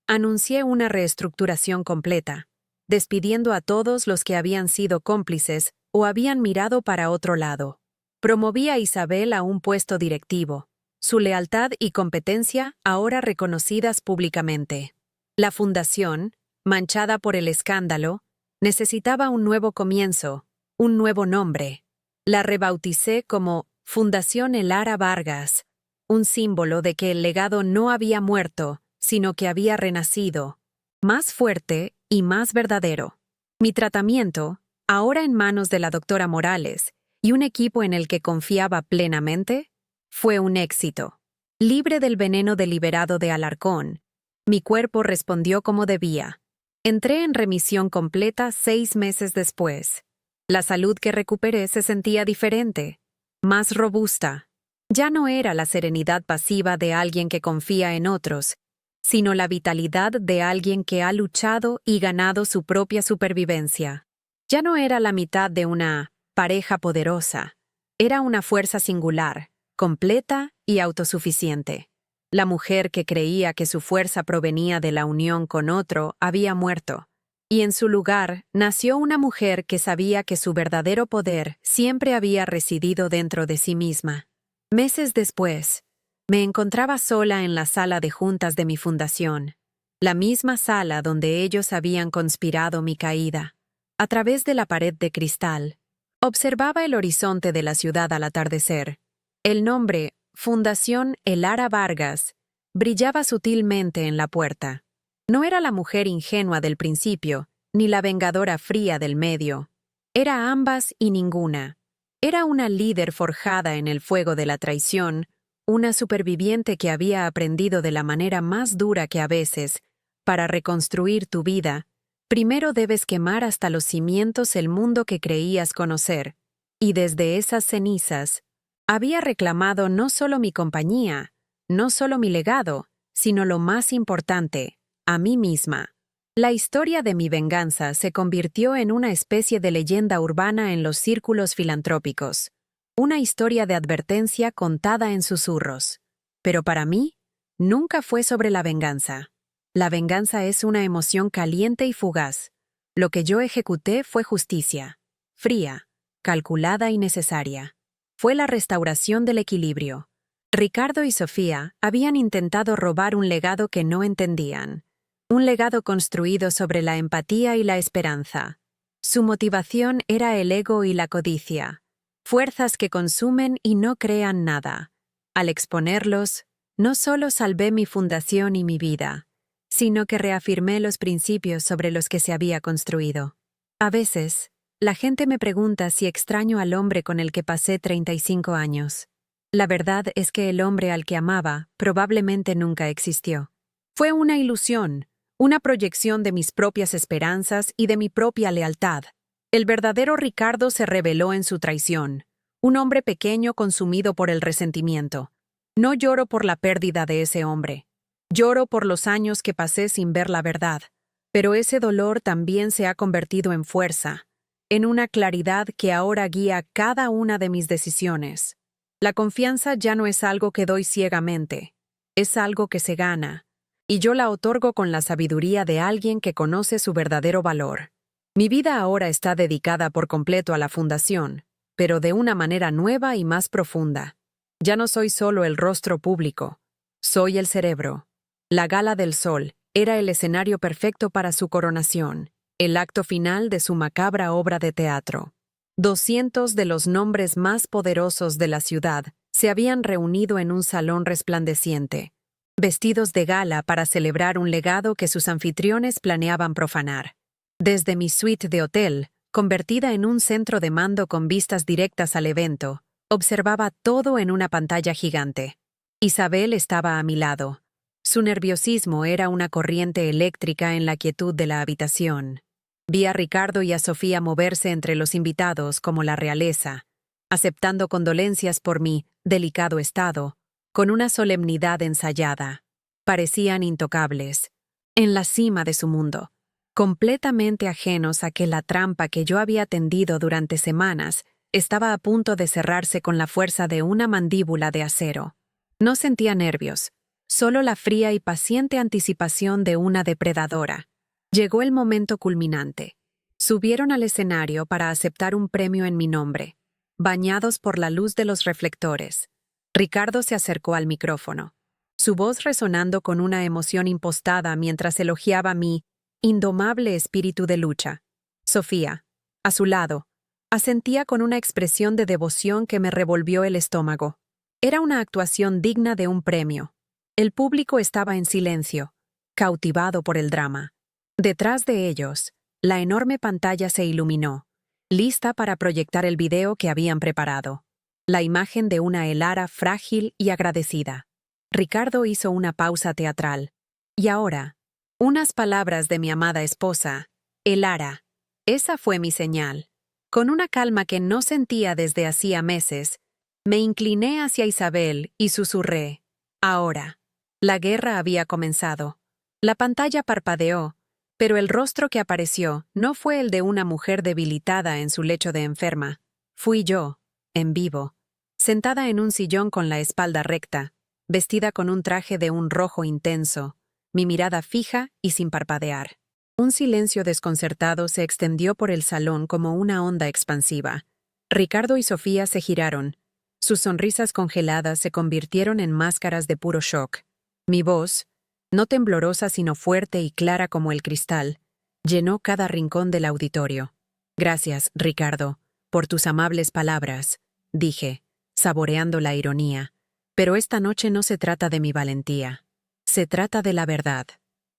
Anuncié una reestructuración completa, despidiendo a todos los que habían sido cómplices o habían mirado para otro lado. Promoví a Isabel a un puesto directivo, su lealtad y competencia ahora reconocidas públicamente. La fundación, manchada por el escándalo, necesitaba un nuevo comienzo, un nuevo nombre. La rebauticé como Fundación Elara Vargas, un símbolo de que el legado no había muerto, sino que había renacido, más fuerte y más verdadero. Mi tratamiento, ahora en manos de la doctora Morales, y un equipo en el que confiaba plenamente, fue un éxito. Libre del veneno deliberado de Alarcón, mi cuerpo respondió como debía. Entré en remisión completa 6 meses después. La salud que recuperé se sentía diferente, más robusta. Ya no era la serenidad pasiva de alguien que confía en otros, sino la vitalidad de alguien que ha luchado y ganado su propia supervivencia. Ya no era la mitad de una pareja poderosa. Era una fuerza singular, completa y autosuficiente. La mujer que creía que su fuerza provenía de la unión con otro había muerto, y en su lugar nació una mujer que sabía que su verdadero poder siempre había residido dentro de sí misma. Meses después, me encontraba sola en la sala de juntas de mi fundación, la misma sala donde ellos habían conspirado mi caída. A través de la pared de cristal, observaba el horizonte de la ciudad al atardecer. El nombre, Fundación Elara Vargas, brillaba sutilmente en la puerta. No era la mujer ingenua del principio, ni la vengadora fría del medio. Era ambas y ninguna. Era una líder forjada en el fuego de la traición, una superviviente que había aprendido de la manera más dura que a veces, para reconstruir tu vida, primero debes quemar hasta los cimientos el mundo que creías conocer, y desde esas cenizas, había reclamado no solo mi compañía, no solo mi legado, sino lo más importante, a mí misma. La historia de mi venganza se convirtió en una especie de leyenda urbana en los círculos filantrópicos, una historia de advertencia contada en susurros. Pero para mí, nunca fue sobre la venganza. La venganza es una emoción caliente y fugaz. Lo que yo ejecuté fue justicia, fría, calculada y necesaria. Fue la restauración del equilibrio. Ricardo y Sofía habían intentado robar un legado que no entendían. Un legado construido sobre la empatía y la esperanza. Su motivación era el ego y la codicia, fuerzas que consumen y no crean nada. Al exponerlos, no solo salvé mi fundación y mi vida, sino que reafirmé los principios sobre los que se había construido. A veces, la gente me pregunta si extraño al hombre con el que pasé 35 años. La verdad es que el hombre al que amaba probablemente nunca existió. Fue una ilusión, una proyección de mis propias esperanzas y de mi propia lealtad. El verdadero Ricardo se reveló en su traición, un hombre pequeño consumido por el resentimiento. No lloro por la pérdida de ese hombre. Lloro por los años que pasé sin ver la verdad, pero ese dolor también se ha convertido en fuerza, en una claridad que ahora guía cada una de mis decisiones. La confianza ya no es algo que doy ciegamente, es algo que se gana, y yo la otorgo con la sabiduría de alguien que conoce su verdadero valor. Mi vida ahora está dedicada por completo a la fundación, pero de una manera nueva y más profunda. Ya no soy solo el rostro público, soy el cerebro. La Gala del Sol era el escenario perfecto para su coronación, el acto final de su macabra obra de teatro. 200 de los nombres más poderosos de la ciudad se habían reunido en un salón resplandeciente, vestidos de gala para celebrar un legado que sus anfitriones planeaban profanar. Desde mi suite de hotel, convertida en un centro de mando con vistas directas al evento, observaba todo en una pantalla gigante. Isabel estaba a mi lado. Su nerviosismo era una corriente eléctrica en la quietud de la habitación. Vi a Ricardo y a Sofía moverse entre los invitados como la realeza, aceptando condolencias por mi delicado estado, con una solemnidad ensayada. Parecían intocables, en la cima de su mundo, completamente ajenos a que la trampa que yo había tendido durante semanas estaba a punto de cerrarse con la fuerza de una mandíbula de acero. No sentía nervios, solo la fría y paciente anticipación de una depredadora. Llegó el momento culminante. Subieron al escenario para aceptar un premio en mi nombre, bañados por la luz de los reflectores. Ricardo se acercó al micrófono, su voz resonando con una emoción impostada mientras elogiaba mi indomable espíritu de lucha. Sofía, a su lado, asentía con una expresión de devoción que me revolvió el estómago. Era una actuación digna de un premio. El público estaba en silencio, cautivado por el drama. Detrás de ellos, la enorme pantalla se iluminó, lista para proyectar el video que habían preparado. La imagen de una Elara frágil y agradecida. Ricardo hizo una pausa teatral. Y ahora, unas palabras de mi amada esposa, Elara. Esa fue mi señal. Con una calma que no sentía desde hacía meses, me incliné hacia Isabel y susurré. Ahora. La guerra había comenzado. La pantalla parpadeó, pero el rostro que apareció no fue el de una mujer debilitada en su lecho de enferma. Fui yo, en vivo, sentada en un sillón con la espalda recta, vestida con un traje de un rojo intenso, mi mirada fija y sin parpadear. Un silencio desconcertado se extendió por el salón como una onda expansiva. Ricardo y Sofía se giraron. Sus sonrisas congeladas se convirtieron en máscaras de puro shock. Mi voz, no temblorosa sino fuerte y clara como el cristal, llenó cada rincón del auditorio. Gracias, Ricardo, por tus amables palabras, dije, saboreando la ironía. Pero esta noche no se trata de mi valentía. Se trata de la verdad.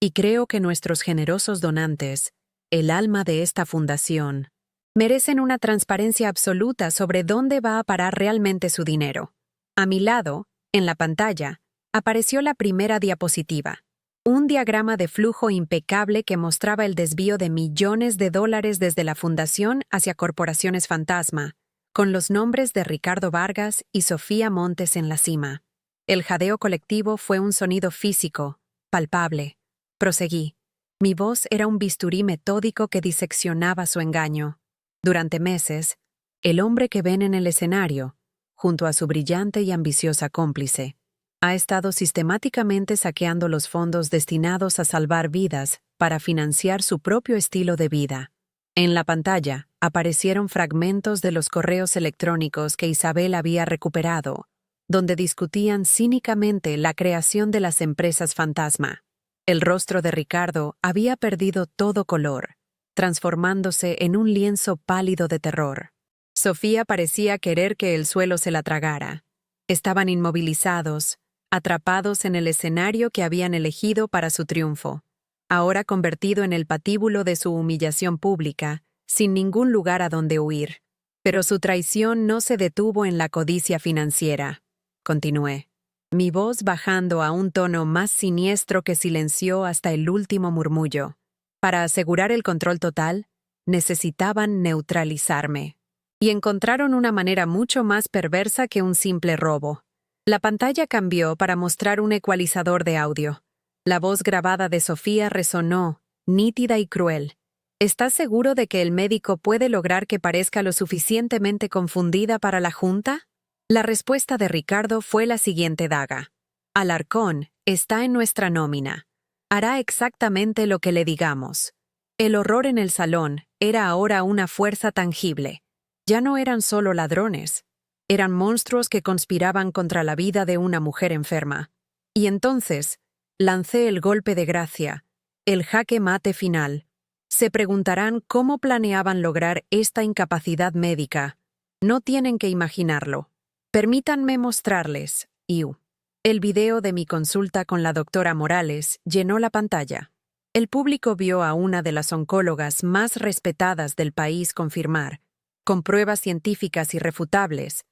Y creo que nuestros generosos donantes, el alma de esta fundación, merecen una transparencia absoluta sobre dónde va a parar realmente su dinero. A mi lado, en la pantalla, apareció la primera diapositiva. Un diagrama de flujo impecable que mostraba el desvío de millones de dólares desde la fundación hacia corporaciones fantasma, con los nombres de Ricardo Vargas y Sofía Montes en la cima. El jadeo colectivo fue un sonido físico, palpable. Proseguí. Mi voz era un bisturí metódico que diseccionaba su engaño. Durante meses, el hombre que ven en el escenario, junto a su brillante y ambiciosa cómplice, ha estado sistemáticamente saqueando los fondos destinados a salvar vidas para financiar su propio estilo de vida. En la pantalla aparecieron fragmentos de los correos electrónicos que Isabel había recuperado, donde discutían cínicamente la creación de las empresas fantasma. El rostro de Ricardo había perdido todo color, transformándose en un lienzo pálido de terror. Sofía parecía querer que el suelo se la tragara. Estaban inmovilizados, atrapados en el escenario que habían elegido para su triunfo, ahora convertido en el patíbulo de su humillación pública, sin ningún lugar a donde huir. Pero su traición no se detuvo en la codicia financiera. Continué, mi voz bajando a un tono más siniestro que silenció hasta el último murmullo. Para asegurar el control total, necesitaban neutralizarme. Y encontraron una manera mucho más perversa que un simple robo. La pantalla cambió para mostrar un ecualizador de audio. La voz grabada de Sofía resonó, nítida y cruel. ¿Estás seguro de que el médico puede lograr que parezca lo suficientemente confundida para la junta? La respuesta de Ricardo fue la siguiente daga. Alarcón está en nuestra nómina. Hará exactamente lo que le digamos. El horror en el salón era ahora una fuerza tangible. Ya no eran solo ladrones. Eran monstruos que conspiraban contra la vida de una mujer enferma. Y entonces, lancé el golpe de gracia, el jaque mate final. Se preguntarán cómo planeaban lograr esta incapacidad médica. No tienen que imaginarlo. Permítanme mostrarles, Iu. El video de mi consulta con la doctora Morales llenó la pantalla. El público vio a una de las oncólogas más respetadas del país confirmar, con pruebas científicas irrefutables,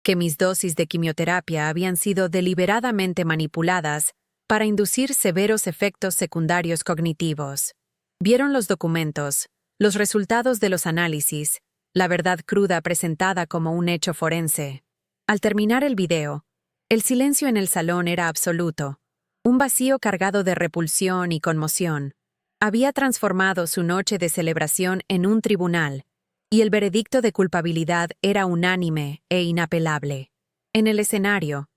que mis dosis de quimioterapia habían sido deliberadamente manipuladas para inducir severos efectos secundarios cognitivos. Vieron los documentos, los resultados de los análisis, la verdad cruda presentada como un hecho forense. Al terminar el video, el silencio en el salón era absoluto. Un vacío cargado de repulsión y conmoción había transformado su noche de celebración en un tribunal, y el veredicto de culpabilidad era unánime e inapelable. En el escenario,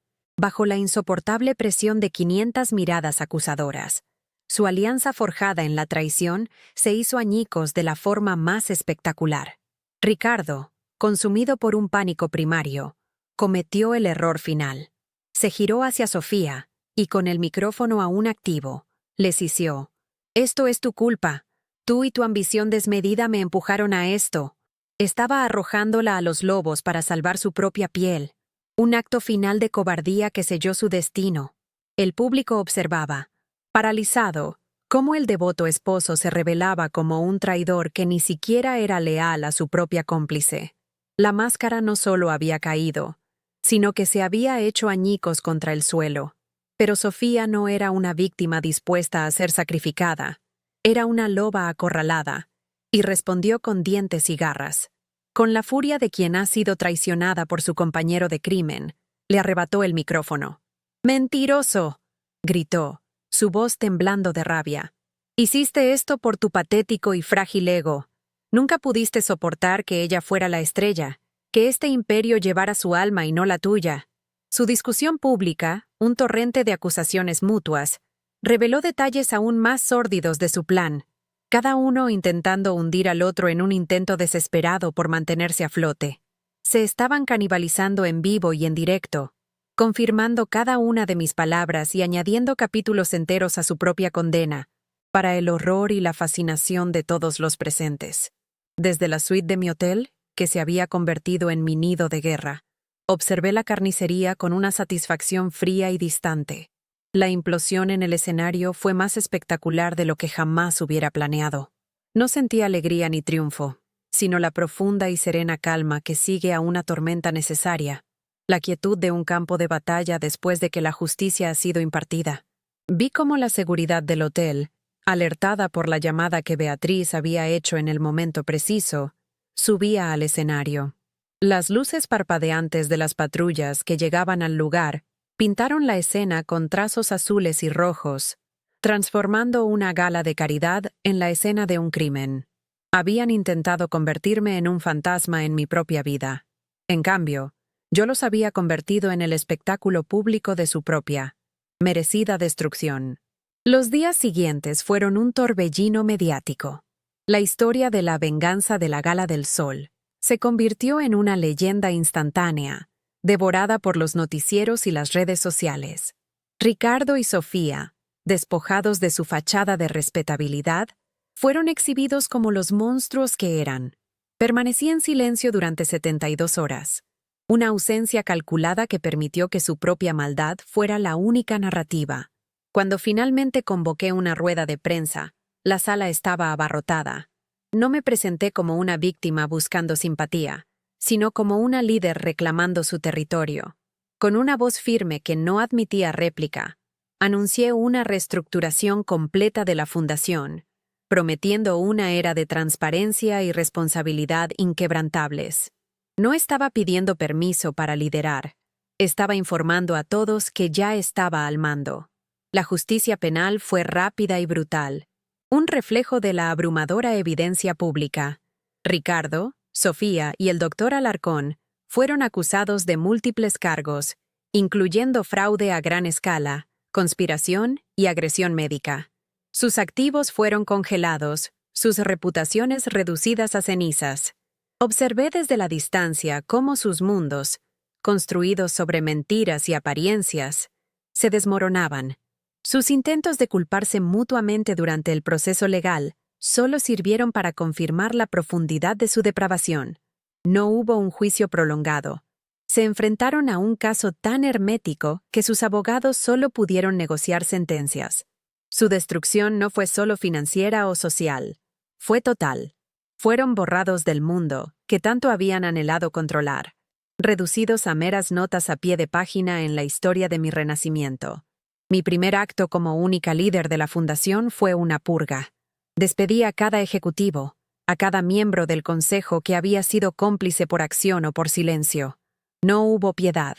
bajo la insoportable presión de 500 miradas acusadoras. Su alianza forjada en la traición se hizo añicos de la forma más espectacular. Ricardo, consumido por un pánico primario, cometió el error final. Se giró hacia Sofía y, con el micrófono aún activo, le sisió: «Esto es tu culpa. Tú y tu ambición desmedida me empujaron a esto». Estaba arrojándola a los lobos para salvar su propia piel. Un acto final de cobardía que selló su destino. El público observaba, paralizado, cómo el devoto esposo se revelaba como un traidor que ni siquiera era leal a su propia cómplice. La máscara no solo había caído, sino que se había hecho añicos contra el suelo. Pero Sofía no era una víctima dispuesta a ser sacrificada. Era una loba acorralada, y respondió con dientes y garras. Con la furia de quien ha sido traicionada por su compañero de crimen, le arrebató el micrófono. «¡Mentiroso!», gritó, su voz temblando de rabia. «Hiciste esto por tu patético y frágil ego. Nunca pudiste soportar que ella fuera la estrella, que este imperio llevara su alma y no la tuya». Su discusión pública, un torrente de acusaciones mutuas, reveló detalles aún más sórdidos de su plan, cada uno intentando hundir al otro en un intento desesperado por mantenerse a flote. Se estaban canibalizando en vivo y en directo, confirmando cada una de mis palabras y añadiendo capítulos enteros a su propia condena, para el horror y la fascinación de todos los presentes. Desde la suite de mi hotel, que se había convertido en mi nido de guerra, observé la carnicería con una satisfacción fría y distante. La implosión en el escenario fue más espectacular de lo que jamás hubiera planeado. No sentí alegría ni triunfo, sino la profunda y serena calma que sigue a una tormenta necesaria, la quietud de un campo de batalla después de que la justicia ha sido impartida. Vi cómo la seguridad del hotel, alertada por la llamada que Beatriz había hecho en el momento preciso, subía al escenario. Las luces parpadeantes de las patrullas que llegaban al lugar pintaron la escena con trazos azules y rojos, transformando una gala de caridad en la escena de un crimen. Habían intentado convertirme en un fantasma en mi propia vida. En cambio, yo los había convertido en el espectáculo público de su propia, merecida destrucción. Los días siguientes fueron un torbellino mediático. La historia de la venganza de la Gala del Sol se convirtió en una leyenda instantánea, devorada por los noticieros y las redes sociales. Ricardo y Sofía, despojados de su fachada de respetabilidad, fueron exhibidos como los monstruos que eran. Permanecí en silencio durante 72 horas, una ausencia calculada que permitió que su propia maldad fuera la única narrativa. Cuando finalmente convoqué una rueda de prensa, la sala estaba abarrotada. No me presenté como una víctima buscando simpatía, sino como una líder reclamando su territorio. Con una voz firme que no admitía réplica, anuncié una reestructuración completa de la fundación, prometiendo una era de transparencia y responsabilidad inquebrantables. No estaba pidiendo permiso para liderar, estaba informando a todos que ya estaba al mando. La justicia penal fue rápida y brutal, un reflejo de la abrumadora evidencia pública. Ricardo, Sofía y el doctor Alarcón fueron acusados de múltiples cargos, incluyendo fraude a gran escala, conspiración y agresión médica. Sus activos fueron congelados, sus reputaciones reducidas a cenizas. Observé desde la distancia cómo sus mundos, construidos sobre mentiras y apariencias, se desmoronaban. Sus intentos de culparse mutuamente durante el proceso legal solo sirvieron para confirmar la profundidad de su depravación. No hubo un juicio prolongado. Se enfrentaron a un caso tan hermético que sus abogados solo pudieron negociar sentencias. Su destrucción no fue solo financiera o social, fue total. Fueron borrados del mundo, que tanto habían anhelado controlar, reducidos a meras notas a pie de página en la historia de mi renacimiento. Mi primer acto como única líder de la fundación fue una purga. Despedí a cada ejecutivo, a cada miembro del consejo que había sido cómplice por acción o por silencio. No hubo piedad,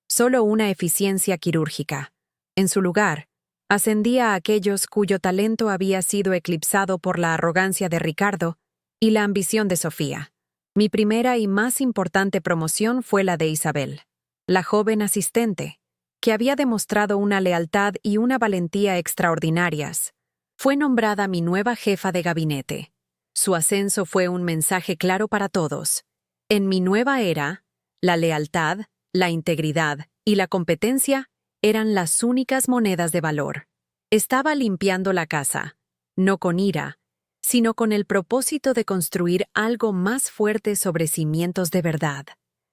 solo una eficiencia quirúrgica. En su lugar, ascendí a aquellos cuyo talento había sido eclipsado por la arrogancia de Ricardo y la ambición de Sofía. Mi primera y más importante promoción fue la de Isabel, la joven asistente, que había demostrado una lealtad y una valentía extraordinarias. Fue nombrada mi nueva jefa de gabinete. Su ascenso fue un mensaje claro para todos. En mi nueva era, la lealtad, la integridad y la competencia eran las únicas monedas de valor. Estaba limpiando la casa, no con ira, sino con el propósito de construir algo más fuerte sobre cimientos de verdad.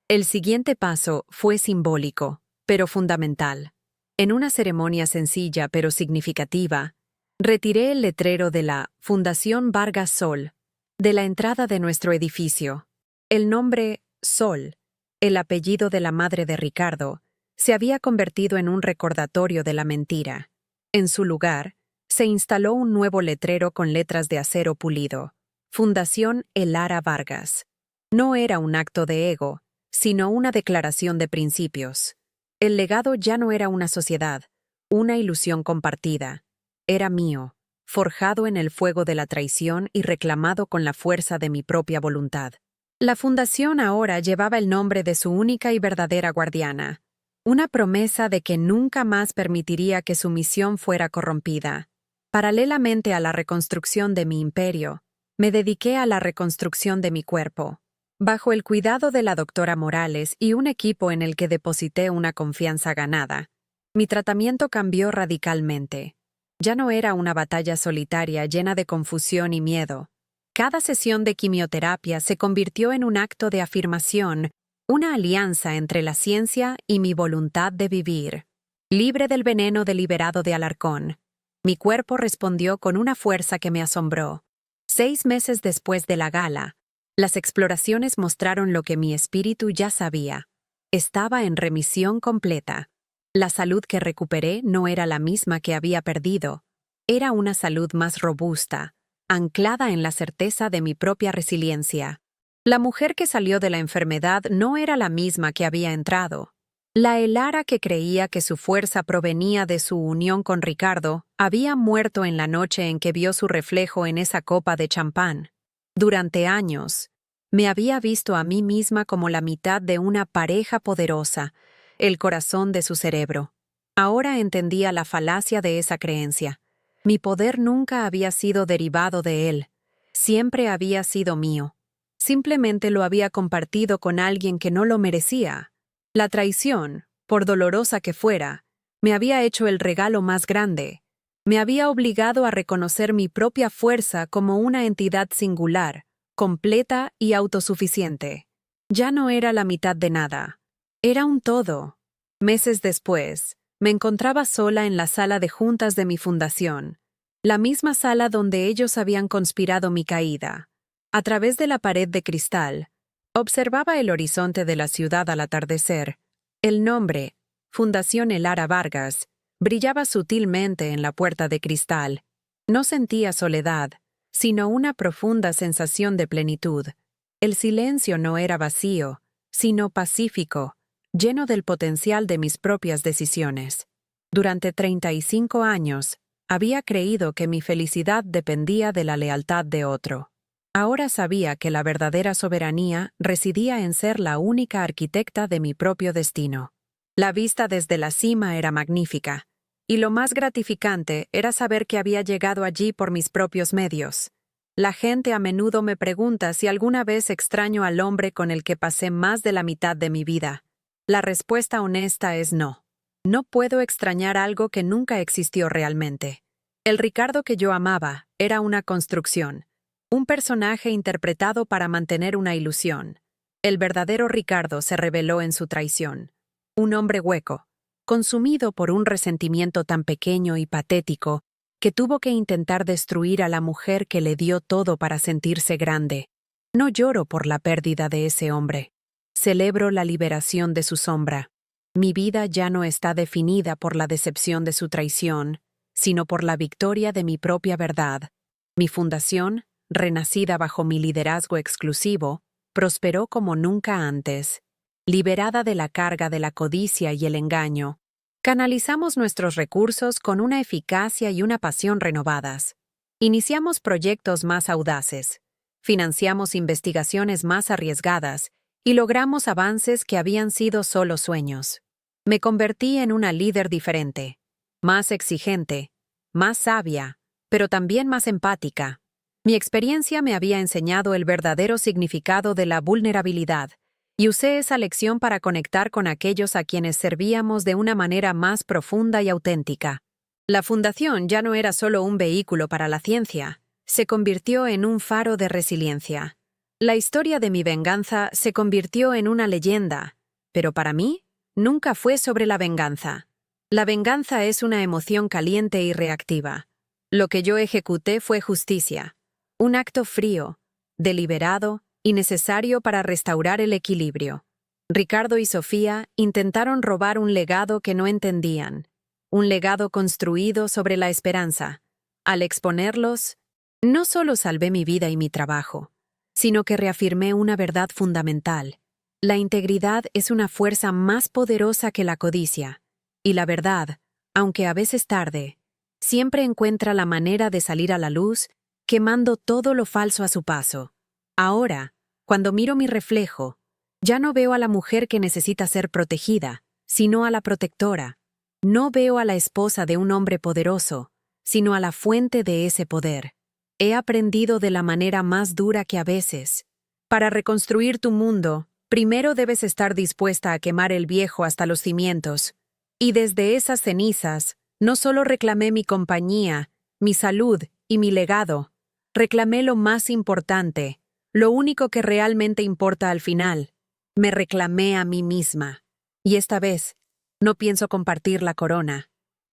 El siguiente paso fue simbólico, pero fundamental. En una ceremonia sencilla pero significativa, retiré el letrero de la Fundación Vargas Sol de la entrada de nuestro edificio. El nombre Sol, el apellido de la madre de Ricardo, se había convertido en un recordatorio de la mentira. En su lugar, se instaló un nuevo letrero con letras de acero pulido: Fundación Elara Vargas. No era un acto de ego, sino una declaración de principios. El legado ya no era una sociedad, una ilusión compartida. Era mío, forjado en el fuego de la traición y reclamado con la fuerza de mi propia voluntad. La fundación ahora llevaba el nombre de su única y verdadera guardiana, una promesa de que nunca más permitiría que su misión fuera corrompida. Paralelamente a la reconstrucción de mi imperio, me dediqué a la reconstrucción de mi cuerpo. Bajo el cuidado de la doctora Morales y un equipo en el que deposité una confianza ganada, mi tratamiento cambió radicalmente. Ya no era una batalla solitaria llena de confusión y miedo. Cada sesión de quimioterapia se convirtió en un acto de afirmación, una alianza entre la ciencia y mi voluntad de vivir. Libre del veneno deliberado de Alarcón, mi cuerpo respondió con una fuerza que me asombró. 6 meses después de la gala, las exploraciones mostraron lo que mi espíritu ya sabía. Estaba en remisión completa. La salud que recuperé no era la misma que había perdido. Era una salud más robusta, anclada en la certeza de mi propia resiliencia. La mujer que salió de la enfermedad no era la misma que había entrado. La Elara que creía que su fuerza provenía de su unión con Ricardo había muerto en la noche en que vio su reflejo en esa copa de champán. Durante años, me había visto a mí misma como la mitad de una pareja poderosa, el corazón de su cerebro. Ahora entendía la falacia de esa creencia. Mi poder nunca había sido derivado de él. Siempre había sido mío. Simplemente lo había compartido con alguien que no lo merecía. La traición, por dolorosa que fuera, me había hecho el regalo más grande. Me había obligado a reconocer mi propia fuerza como una entidad singular, completa y autosuficiente. Ya no era la mitad de nada. Era un todo. Meses después, me encontraba sola en la sala de juntas de mi fundación, la misma sala donde ellos habían conspirado mi caída. A través de la pared de cristal, observaba el horizonte de la ciudad al atardecer. El nombre, Fundación Elara Vargas, brillaba sutilmente en la puerta de cristal. No sentía soledad, sino una profunda sensación de plenitud. El silencio no era vacío, sino pacífico, lleno del potencial de mis propias decisiones. Durante 35 años, había creído que mi felicidad dependía de la lealtad de otro. Ahora sabía que la verdadera soberanía residía en ser la única arquitecta de mi propio destino. La vista desde la cima era magnífica, y lo más gratificante era saber que había llegado allí por mis propios medios. La gente a menudo me pregunta si alguna vez extraño al hombre con el que pasé más de la mitad de mi vida. La respuesta honesta es no. No puedo extrañar algo que nunca existió realmente. El Ricardo que yo amaba era una construcción, un personaje interpretado para mantener una ilusión. El verdadero Ricardo se reveló en su traición. Un hombre hueco, consumido por un resentimiento tan pequeño y patético que tuvo que intentar destruir a la mujer que le dio todo para sentirse grande. No lloro por la pérdida de ese hombre. Celebro la liberación de su sombra. Mi vida ya no está definida por la decepción de su traición, sino por la victoria de mi propia verdad. Mi fundación, renacida bajo mi liderazgo exclusivo, prosperó como nunca antes. Liberada de la carga de la codicia y el engaño, canalizamos nuestros recursos con una eficacia y una pasión renovadas. Iniciamos proyectos más audaces, financiamos investigaciones más arriesgadas y logramos avances que habían sido solo sueños. Me convertí en una líder diferente, más exigente, más sabia, pero también más empática. Mi experiencia me había enseñado el verdadero significado de la vulnerabilidad, y usé esa lección para conectar con aquellos a quienes servíamos de una manera más profunda y auténtica. La fundación ya no era solo un vehículo para la ciencia, se convirtió en un faro de resiliencia. La historia de mi venganza se convirtió en una leyenda, pero para mí, nunca fue sobre la venganza. La venganza es una emoción caliente y reactiva. Lo que yo ejecuté fue justicia, un acto frío, deliberado y necesario para restaurar el equilibrio. Ricardo y Sofía intentaron robar un legado que no entendían, un legado construido sobre la esperanza. Al exponerlos, no solo salvé mi vida y mi trabajo, sino que reafirmé una verdad fundamental. La integridad es una fuerza más poderosa que la codicia, y la verdad, aunque a veces tarde, siempre encuentra la manera de salir a la luz, quemando todo lo falso a su paso. Ahora, cuando miro mi reflejo, ya no veo a la mujer que necesita ser protegida, sino a la protectora. No veo a la esposa de un hombre poderoso, sino a la fuente de ese poder. He aprendido de la manera más dura que a veces. Para reconstruir tu mundo, primero debes estar dispuesta a quemar el viejo hasta los cimientos. Y desde esas cenizas, no solo reclamé mi compañía, mi salud y mi legado, reclamé lo más importante, lo único que realmente importa al final. Me reclamé a mí misma. Y esta vez, no pienso compartir la corona.